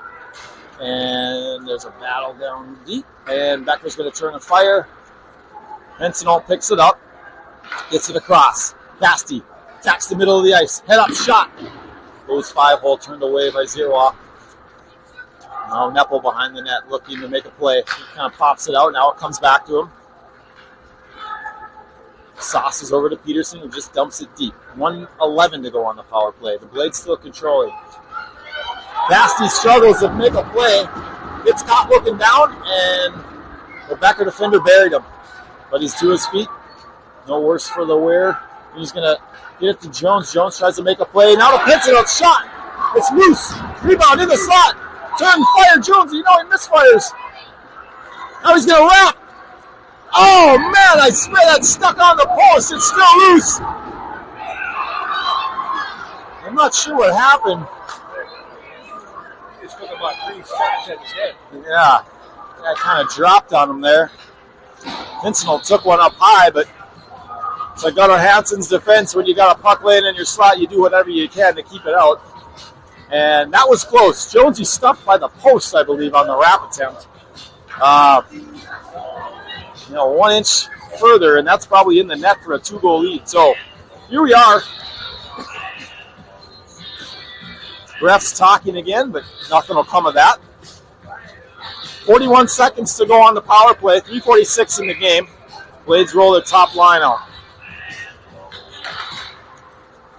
And there's a battle down deep. And Becker's going to turn and fire. Pensinol picks it up. Gets it across. Basti attacks the middle of the ice. Head up shot. Goes 5-hole, turned away by Zero. Now Neppel behind the net looking to make a play. He kind of pops it out. Now it comes back to him. Sauces over to Peterson, who just dumps it deep. 1:11 to go on the power play. The Blades still controlling. Basti struggles to make a play. Gets caught looking down, and the Becker defender buried him. But he's to his feet. No worse for the wear. He's going to get it to Jones. Jones tries to make a play. Now to Pensinol, shot. It's loose. Rebound in the slot. Turn, fire Jones. You know he misfires. Now he's going to wrap. Oh, man, I swear that's stuck on the post. It's still loose. I'm not sure what happened. He just took about 3 shots at his head. Yeah, that kind of dropped on him there. Pensinol took one up high, but it's like Gunnar Hansen's defense. When you got a puck laying in your slot, you do whatever you can to keep it out. And that was close. Jonesy stuffed by the post, I believe, on the wrap attempt. 1 inch further, and that's probably in the net for a 2-goal lead. So here we are. Refs talking again, but nothing will come of that. 41 seconds to go on the power play. 3:46 in the game. Blades roll their top line out.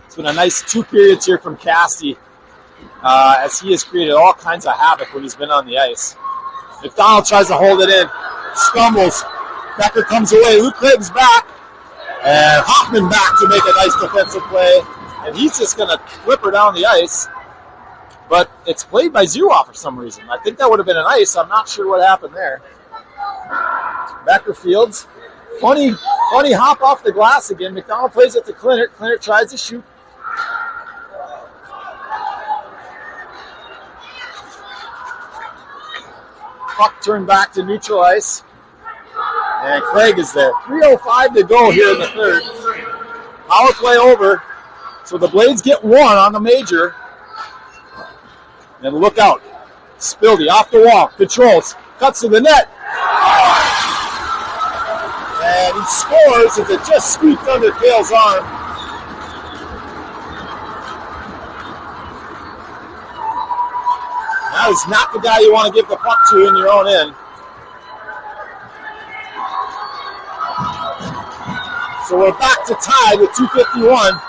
It's been a nice 2 periods here from Casti, as he has created all kinds of havoc when he's been on the ice. McDonald tries to hold it in. Stumbles. Becker comes away. Luke Clayton's back. And Hoffman back to make a nice defensive play. And he's just going to flip her down the ice. But it's played by Zero for some reason. I think that would have been an ice. I'm not sure what happened there. Becker fields. Funny hop off the glass again. McDonald plays it to Clinert. Clinert tries to shoot. Puck turned back to neutral ice. And Craig is there. 3:05 to go here in the third. Power play over. So the Blades get 1 on the major. And look out. Spildy off the wall. Controls. Cuts to the net. And he scores as it just squeaked under Cale's arm. That is not the guy you want to give the puck to in your own end. So we're back to tie with 2:51.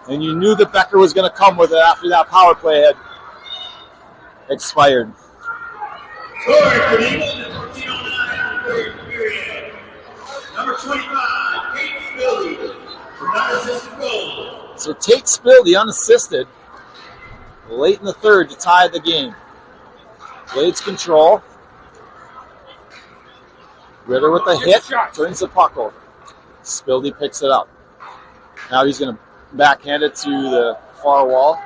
And you knew that Becker was going to come with it after that power play had expired. Scoring for the Eagles at 14:09 third period. Number 25, Kate Spildy, for unassisted goal. So Tate Spildy unassisted late in the third to tie the game. Blades control. Ritter with a hit, turns the puck over. Spildy picks it up. Now he's going to backhand it to the far wall,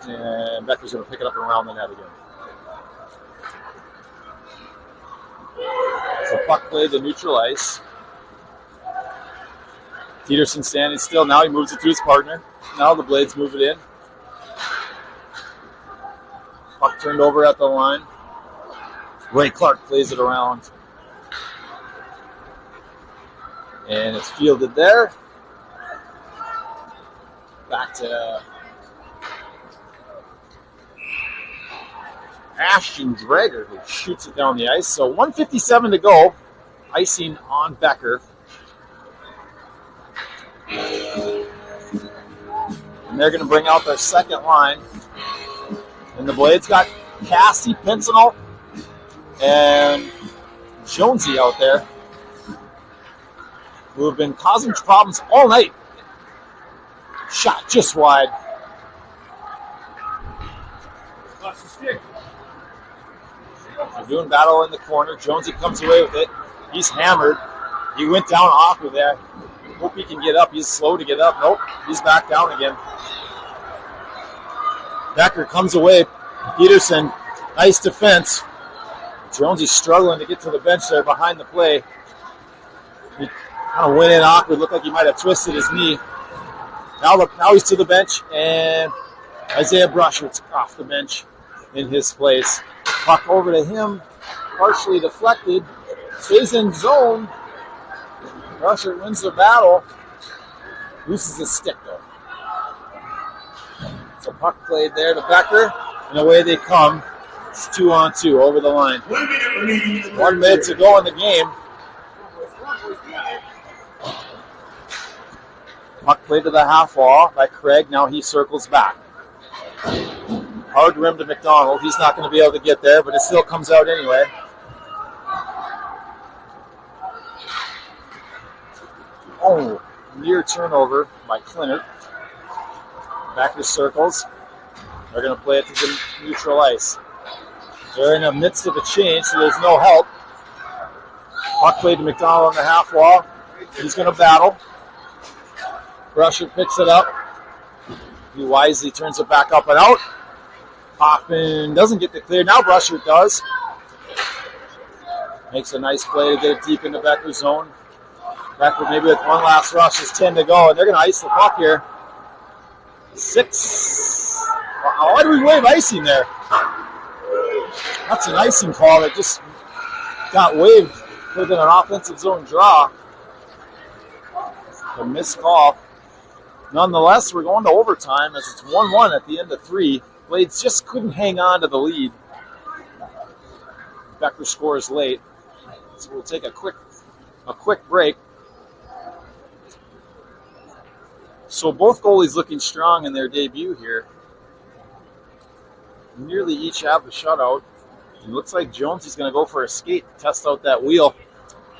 and Becker's going to pick it up and around the net again. So puck played to neutral ice. Peterson standing still. Now he moves it to his partner. Now the Blades move it in. Puck turned over at the line. Ray Clark plays it around. And it's fielded there. Back to Ashton Drager, who shoots it down the ice. So 1:57 to go. Icing on Becker. And they're going to bring out their second line. And the Blades got Casti, Pensinol, and Jonesy out there, who have been causing problems all night. Shot just wide. Lost the stick. They're doing battle in the corner. Jonesy comes away with it. He's hammered. He went down awkward there. Hope he can get up. He's slow to get up. Nope. He's back down again. Becker comes away. Peterson, nice defense. Jonesy's struggling to get to the bench there behind the play. He kind of went in awkward. Looked like he might have twisted his knee. Now he's to the bench, and Isaiah Brushart's off the bench in his place. Puck over to him, partially deflected. Stays in zone. Brushart wins the battle. Loses his stick, though. So puck played there to Becker, and away they come. It's 2-on-2 over the line. 1 minute remaining. 1 minute to go in the game. Puck played to the half wall by Craig. Now he circles back. Hard rim to McDonald. He's not going to be able to get there, but it still comes out anyway. Oh, near turnover by Clinton. Becker circles. They're going to play it to the neutral ice. They're in the midst of a change, so there's no help. Puck played to McDonald on the half wall. He's going to battle. Brushart picks it up. He wisely turns it back up and out. Hoffman doesn't get the clear. Now Brushart does. Makes a nice play to get it deep into Becker's zone. Becker maybe with one last rush. There's 10 to go, and they're going to ice the puck here. 6. Why do we wave icing there? That's an icing call that just got waved. Could have been an offensive zone draw. A missed call. Nonetheless, we're going to overtime as it's 1-1 at the end of 3. Blades just couldn't hang on to the lead. Becker scores late. So we'll take a quick break. So both goalies looking strong in their debut here. Nearly each have a shutout. It looks like Jones is going to go for a skate to test out that wheel.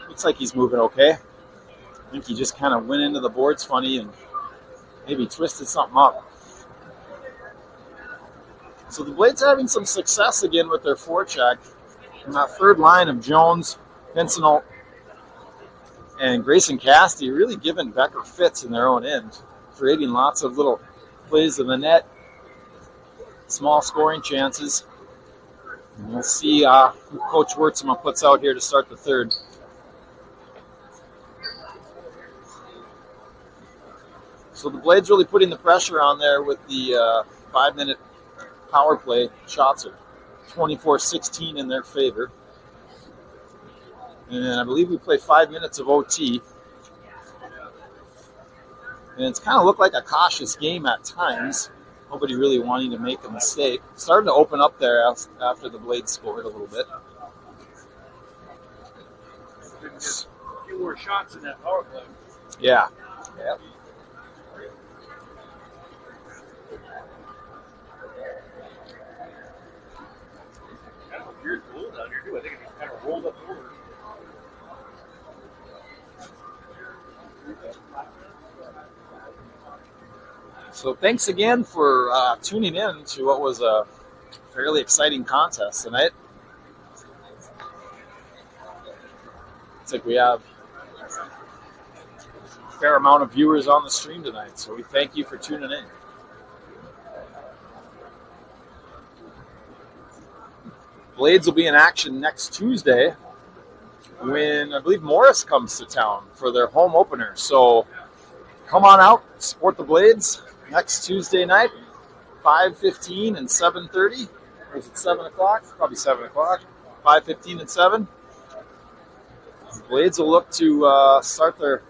Looks like he's moving okay. I think he just kind of went into the boards funny and maybe twisted something up. So the Blades are having some success again with their forecheck. And that third line of Jones, Pincinel, and Grayson Casti really giving Becker fits in their own end, creating lots of little plays in the net, small scoring chances. And we'll see who Coach Wurtzman puts out here to start the third. So the Blades really putting the pressure on there with the 5-minute power play. Shots are 24-16 in their favor. And I believe we play 5 minutes of OT. And it's kind of looked like a cautious game at times. Nobody really wanting to make a mistake. Starting to open up there after the Blades scored a little bit. Just a few more shots in that power play. Yeah. Yep. Kind of a weird goal down here, too. I think it kind of rolled up over. So thanks again for tuning in to what was a fairly exciting contest tonight. Looks like we have a fair amount of viewers on the stream tonight, so we thank you for tuning in. Blades will be in action next Tuesday when I believe Morris comes to town for their home opener. So come on out, support the Blades. Next Tuesday night, 5:15 and 7:30. Or is it 7 o'clock? Probably 7 o'clock. 5:15 and 7. The Blades will look to start their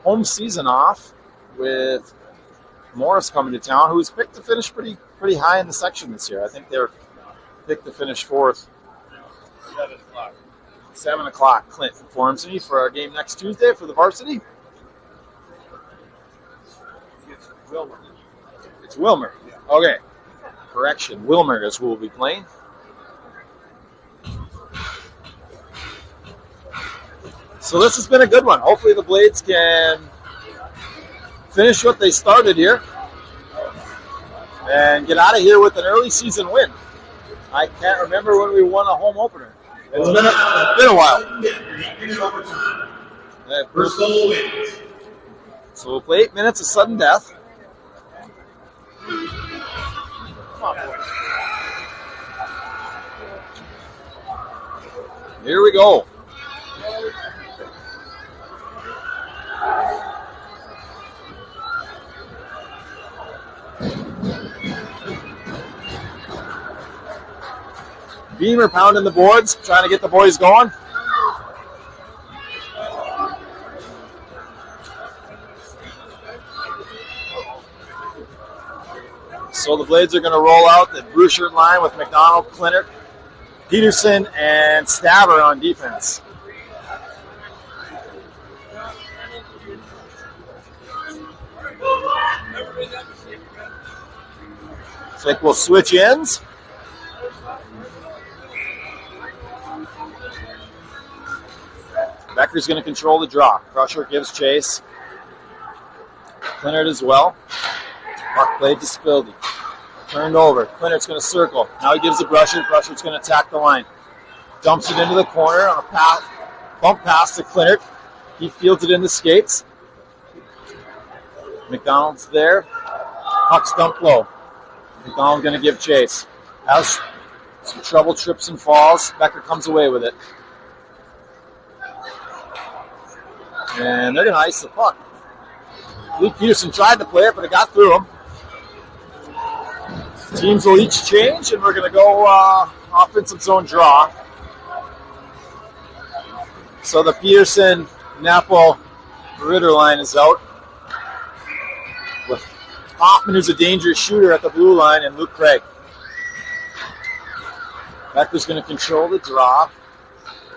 home season off with Morris coming to town, who's picked to finish pretty high in the section this year. I think they're picked to finish 4th. 7 o'clock. 7 o'clock. Clint informs me for our game next Tuesday for the varsity. Wilmer. It's Wilmer. Okay. Correction. Wilmer is who we'll be playing. So this has been a good one. Hopefully the Blades can finish what they started here and get out of here with an early season win. I can't remember when we won a home opener. It's been a while. First goal wins. So we'll play 8 minutes of sudden death. Come on, boys. Here we go. Beamer pounding the boards, trying to get the boys going. So the Blades are going to roll out the blue shirt line with McDonald, Clinert, Peterson, and Stabber on defense. Looks like we'll switch ends. Becker's going to control the draw. Crusher gives chase. Clinert as well. Puck played to Spildy. Turned over. Clintert's going to circle. Now he gives the Brusher. Brusher's going to attack the line. Dumps it into the corner on a pass, bump pass to Clinert. He fields it in the skates. McDonald's there. Puck's dumped low. McDonald going to give chase. Has some trouble, trips and falls. Becker comes away with it. And they're going to ice the puck. Luke Peterson tried to play it, but it got through him. Teams will each change, and we're going to go offensive zone draw. So the Peterson, Napple, Ritter line is out. With Hoffman, who's a dangerous shooter at the blue line, and Luke Craig. Becker's going to control the draw,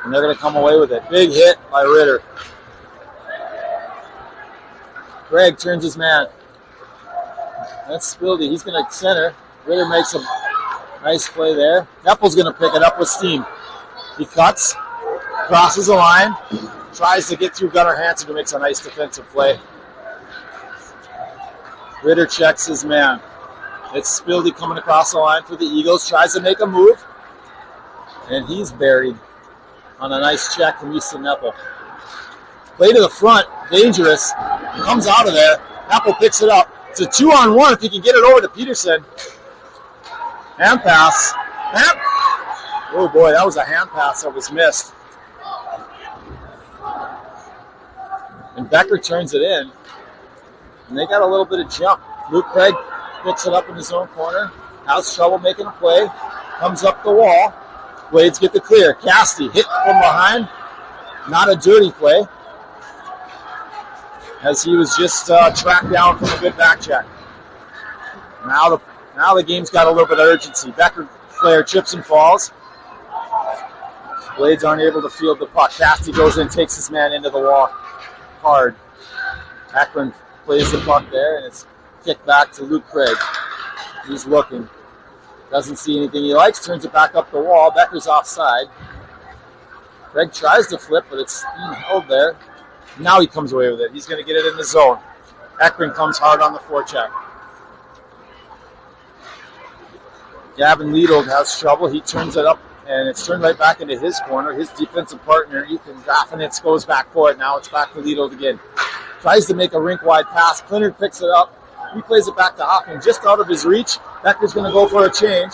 and they're going to come away with it. Big hit by Ritter. Craig turns his man. That's Spildy. He's going to center. Ritter makes a nice play there. Neppel's going to pick it up with steam. He cuts, crosses the line, tries to get through Gunnar Hansen, who makes a nice defensive play. Ritter checks his man. It's Spildy coming across the line for the Eagles, tries to make a move, and he's buried on a nice check from Easton Neppel. Play to the front, dangerous, comes out of there. Neppel picks it up. It's a 2-on-1 if he can get it over to Peterson. Hand pass. Oh boy, that was a hand pass that was missed. And Becker turns it in. And they got a little bit of jump. Luke Craig picks it up in his own corner. Has trouble making a play. Comes up the wall. Blades get the clear. Casti hit from behind. Not a dirty play, as he was just tracked down from a good back check. Now the game's got a little bit of urgency. Becker player chips and falls. Blades aren't able to field the puck. Casti goes in, takes his man into the wall hard. Akron plays the puck there, and it's kicked back to Luke Craig. He's looking. Doesn't see anything he likes, turns it back up the wall. Becker's offside. Craig tries to flip, but it's held there. Now he comes away with it. He's going to get it in the zone. Akron comes hard on the forecheck. Gavin Liedel has trouble. He turns it up, and it's turned right back into his corner. His defensive partner, Ethan Graffinitz, goes back for it. Now it's back to Liedel again. Tries to make a rink-wide pass. Clinard picks it up. He plays it back to Hoffman, just out of his reach. Becker's going to go for a change.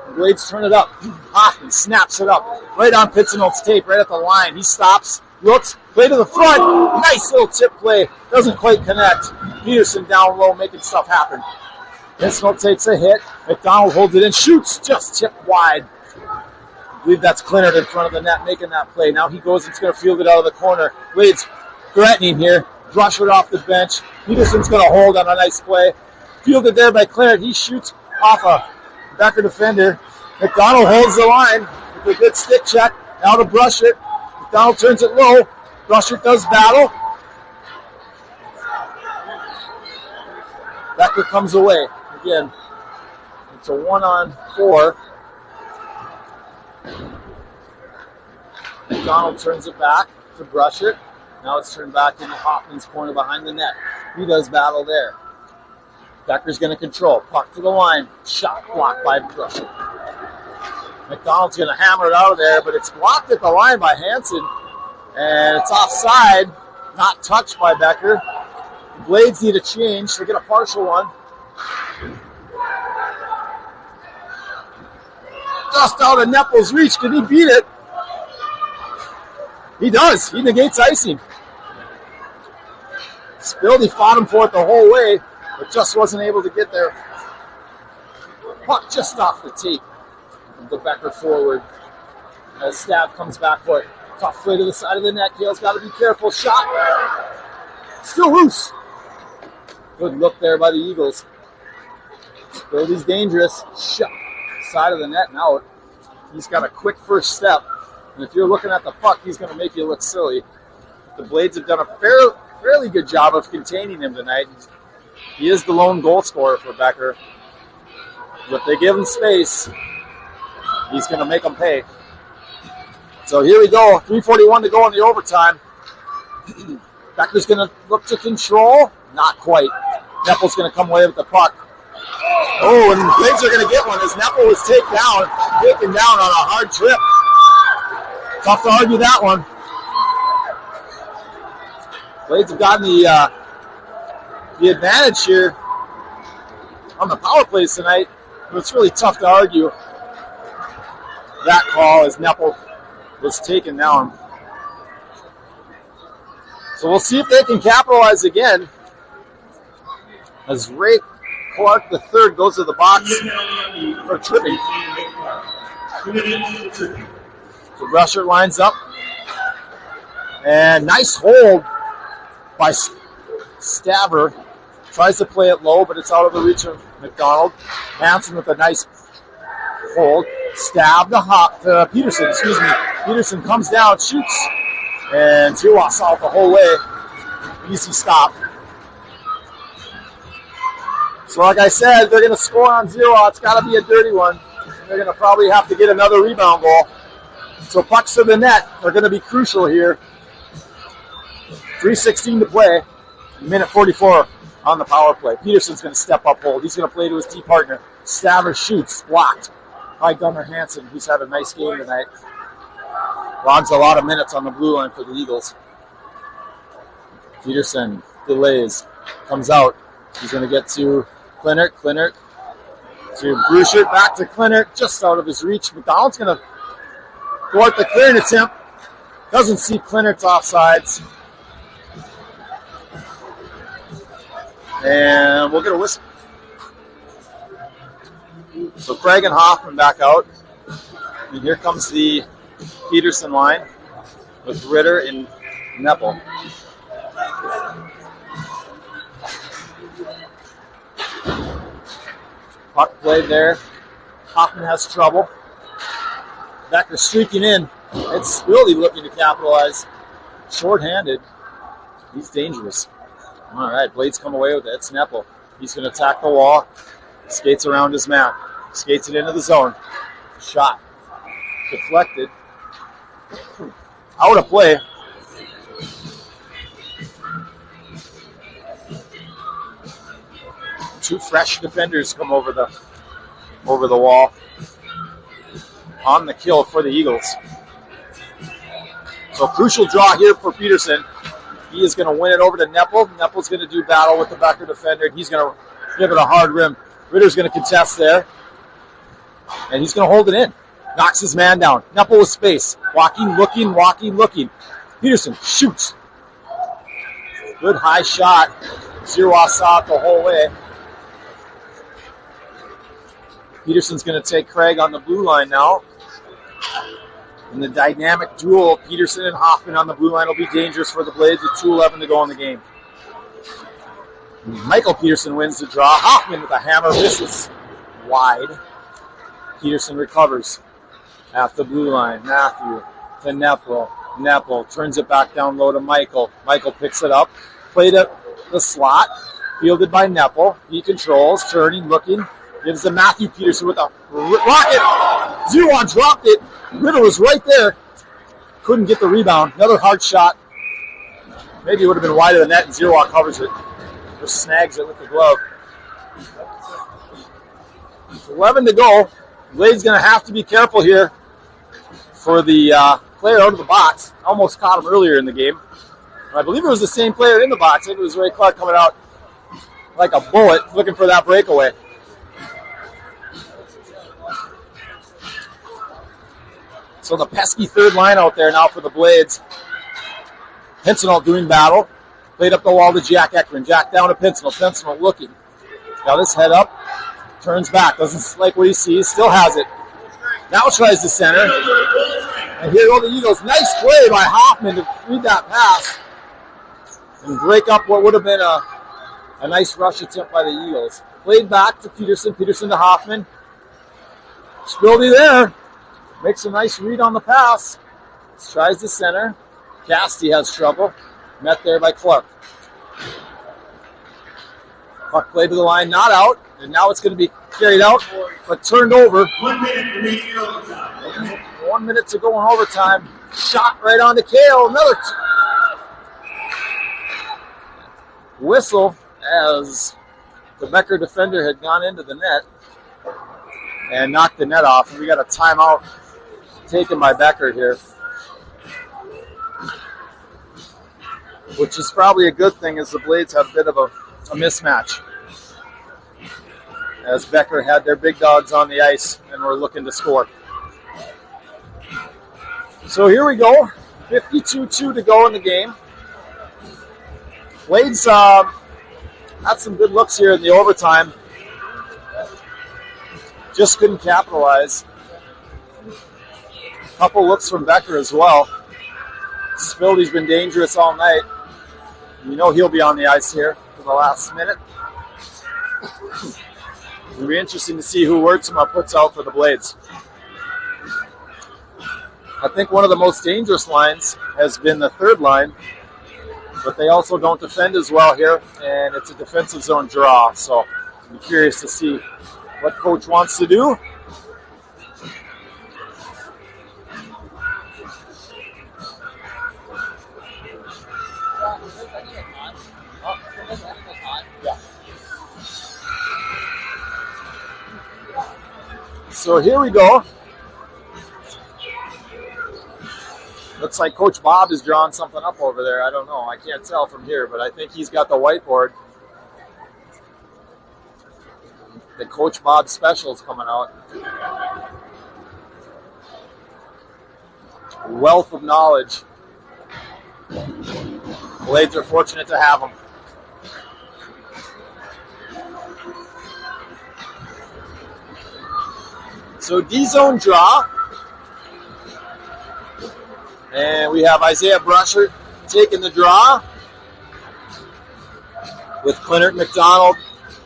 The Blades turn it up. Hoffman snaps it up. Right on Pitsenol's tape, right at the line. He stops, looks, play to the front. Nice little tip play. Doesn't quite connect. Peterson down low, making stuff happen. Pitsenol takes a hit. McDonald holds it in, shoots, just tipped wide. I believe that's Clinard in front of the net making that play. Now he goes and he's going to field it out of the corner. Blades threatening here. Brusher off the bench. Peterson's going to hold on a nice play. Fielded there by Clinard. He shoots off a Becker defender. McDonald holds the line with a good stick check. Now to Brusher. McDonald turns it low. Brusher does battle. Becker comes away. Again, it's a 1-on-4. McDonald turns it back to Brusher. Now it's turned back into Hoffman's corner behind the net. He does battle there. Becker's going to control. Puck to the line. Shot blocked by Brusher. McDonald's going to hammer it out of there, but it's blocked at the line by Hansen. And it's offside. Not touched by Becker. The Blades need a change. They get a partial one. Just out of Neppel's reach. Did he beat it? He does. He negates icing. Spildy fought him for it the whole way, but just wasn't able to get there. Puck just off the tape of the Becker forward. As Stab comes back for it. Tough play to the side of the net. Kale's got to be careful. Shot. Still loose. Good look there by the Eagles. Spildy's dangerous. Shot. Side of the net and out. He's got a quick first step. And if you're looking at the puck, he's going to make you look silly. The Blades have done a fairly good job of containing him tonight. He is the lone goal scorer for Becker. But if they give him space, he's going to make them pay. So here we go. 3:41 to go in the overtime. Becker's going to look to control. Not quite. Neppel's going to come away with the puck. Oh, and the Blades are going to get one as Neppel was taken down on a hard trip. Tough to argue that one. Blades have gotten the advantage here on the power plays tonight, but it's really tough to argue that call as Neppel was taken down. So we'll see if they can capitalize again as Ray Clark III goes to the box for tripping. The rusher lines up. And nice hold by Stabber. Tries to play it low, but it's out of the reach of McDonald. Hansen with a nice hold. Stab to Peterson, Peterson comes down, shoots, and Tiwa saw it the whole way. Easy stop. So like I said, they're going to score on 0. It's got to be a dirty one. They're going to probably have to get another rebound goal. So pucks to the net are going to be crucial here. 3:16 to play. Minute 44 on the power play. Peterson's going to step up hold. He's going to play to his T partner. Stabber shoots, blocked by Gunnar Hansen, who's had a nice game tonight. Logs a lot of minutes on the blue line for the Eagles. Peterson delays, comes out. He's going to get to Klinert to Bruchert, back to Klinert, just out of his reach. McDonald's going to go at the clearing attempt. Doesn't see Klinert's offsides. And we'll get a whistle. So Craig and Hoffman back out. And here comes the Peterson line with Ritter and Neppel. Puck played there. Hoffman has trouble. Becker streaking in. It's Spildy looking to capitalize. Short-handed. He's dangerous. All right, Blades come away with it. It's Neppel. He's going to attack the wall. Skates around his man. Skates it into the zone. Shot. Deflected. Out of play. Two fresh defenders come over the wall. On the kill for the Eagles. So crucial draw here for Peterson. He is going to win it over to Neppel. Neppel's going to do battle with the Becker defender. He's going to give it a hard rim. Ritter's going to contest there. And he's going to hold it in. Knocks his man down. Neppel with space. Walking. Peterson shoots. Good high shot. Giroir saw it the whole way. Peterson's going to take Craig on the blue line now. And the dynamic duel of Peterson and Hoffman on the blue line will be dangerous for the Blades with 2:11 to go in the game. Michael Peterson wins the draw. Hoffman with a hammer misses wide. Peterson recovers at the blue line. Matthew to Neppel. Neppel turns it back down low to Michael. Michael picks it up. Played at the slot. Fielded by Neppel. He controls. Turning, looking. Gives to Matthew Peterson with a rocket. Giroir dropped it. Ritter was right there. Couldn't get the rebound. Another hard shot. Maybe it would have been wide of the net, and Giroir covers it. Just snags it with the glove. 11 to go. Blade's going to have to be careful here for the player out of the box. Almost caught him earlier in the game. I believe it was the same player in the box. I think it was Ray Clark coming out like a bullet looking for that breakaway. So the pesky third line out there now for the Blades. Pincinel doing battle. Played up the wall to Jack Ekman. Jack down to Pincinel. Pincinel looking. Got his head up. Turns back. Doesn't like what he sees. Still has it. Now tries to center. And here go the Eagles. Nice play by Hoffman to read that pass and break up what would have been a nice rush attempt by the Eagles. Played back to Peterson. Peterson to Hoffman. Spildy there. Makes a nice read on the pass. Tries to center. Casti has trouble. Met there by Clark. Puck played to the line, not out. And now it's going to be carried out, but turned over. 1 minute remaining in overtime. 1 minute to go in overtime. Shot right on the Kale. Another whistle as the Becker defender had gone into the net and knocked the net off. And we got a timeout taken by Becker here, which is probably a good thing as the Blades have a bit of a mismatch, as Becker had their big dogs on the ice and were looking to score. So here we go, 52-2 to go in the game. Blades had some good looks here in the overtime. Just couldn't capitalize. A couple looks from Becker as well. Spildy's been dangerous all night. You know he'll be on the ice here for the last minute. It'll be interesting to see who Wertzma puts out for the Blades. I think one of the most dangerous lines has been the third line, but they also don't defend as well here, and it's a defensive zone draw. So I'm curious to see what coach wants to do. So here we go. Looks like Coach Bob is drawing something up over there. I don't know. I can't tell from here, but I think he's got the whiteboard. The Coach Bob special is coming out. Wealth of knowledge. Blades are fortunate to have him. So D-zone draw. And we have Isaiah Brusher taking the draw with Clinnert, McDonald,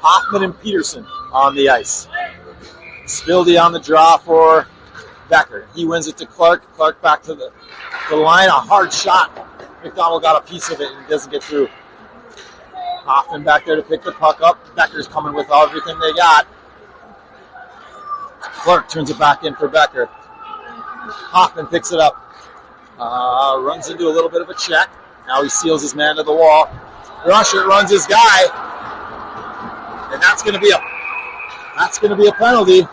Hoffman, and Peterson on the ice. Spildy on the draw for Becker. He wins it to Clark. Clark back to the line. A hard shot. McDonald got a piece of it and doesn't get through. Hoffman back there to pick the puck up. Becker's coming with everything they got. Clark turns it back in for Becker. Hoffman picks it up. Runs into a little bit of a check. Now he seals his man to the wall. Brusher runs his guy. And that's going to be a penalty.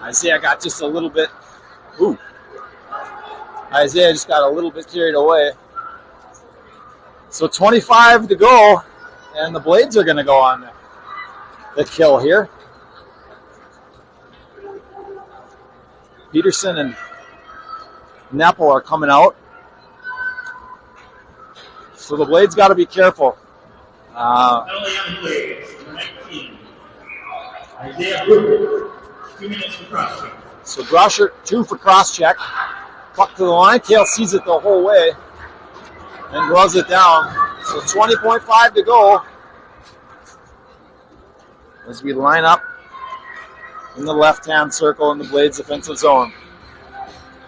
Isaiah got just a little bit. Isaiah just got a little bit carried away. So 25 to go, and the Blades are going to go on the kill here. Peterson and Nepple are coming out. So the Blades got to be careful. Penalty on the Blades, number 19. Isaiah Brewer, 2 minutes for cross-check. So Brusher, 2 for cross-check. Puck to the line. Kale sees it the whole way and gloves it down. So 20.5 to go as we line up in the left-hand circle in the Blades defensive zone.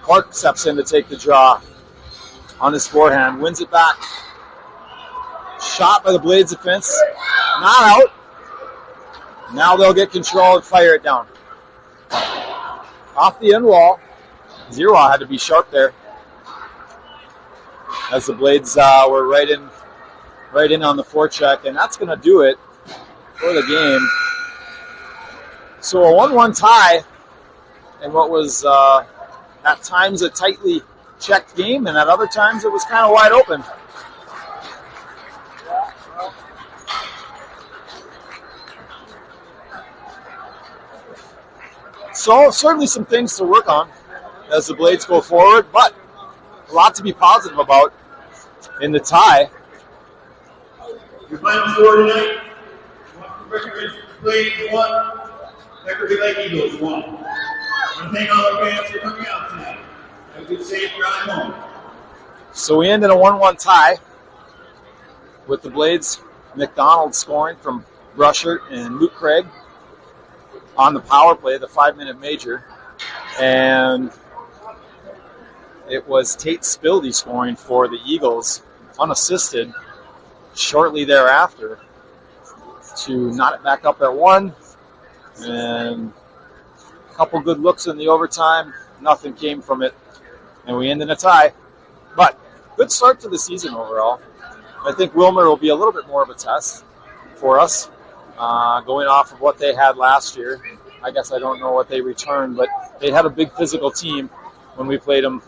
Clark steps in to take the draw on his forehand. Wins it back. Shot by the Blades defense. Not out. Now they'll get control and fire it down. Off the end wall. Zero had to be sharp there, as the Blades were right in on the forecheck, and that's going to do it for the game. So a 1-1 tie in what was at times a tightly checked game, and at other times it was kind of wide open. So certainly some things to work on as the Blades go forward, but a lot to be positive about in the tie. Your final score tonight, Becker played 1, Becker Lake Eagles 1. I want to thank all our fans for coming out tonight. Have a good safe ride home. So we end in a 1-1 tie with the Blades McDonald scoring from Brushert and Luke Craig on the power play, the 5-minute major. And it was Tate Spildy scoring for the Eagles, unassisted, shortly thereafter to knot it back up at 1. And a couple good looks in the overtime. Nothing came from it. And we end in a tie. But good start to the season overall. I think Wilmer will be a little bit more of a test for us, going off of what they had last year. I guess I don't know what they returned, but they had a big physical team when we played them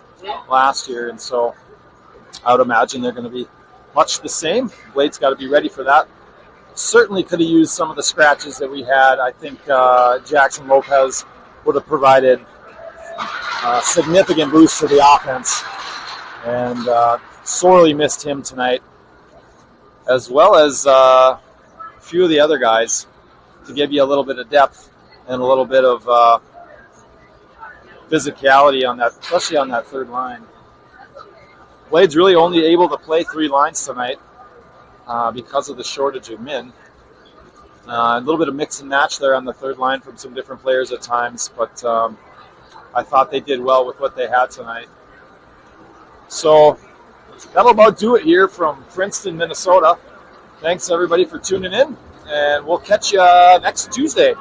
last year, and so I would imagine they're going to be much the same. Blade's got to be ready for that. Certainly could have used some of the scratches that we had. I think Jackson Lopez would have provided a significant boost to the offense, and sorely missed him tonight, as well as a few of the other guys, to give you a little bit of depth and a little bit of physicality on that, especially on that third line. Blade's really only able to play 3 lines tonight because of the shortage of men. A little bit of mix and match there on the third line from some different players at times, but I thought they did well with what they had tonight. So that'll about do it here from Princeton, Minnesota. Thanks everybody for tuning in, and we'll catch you next Tuesday.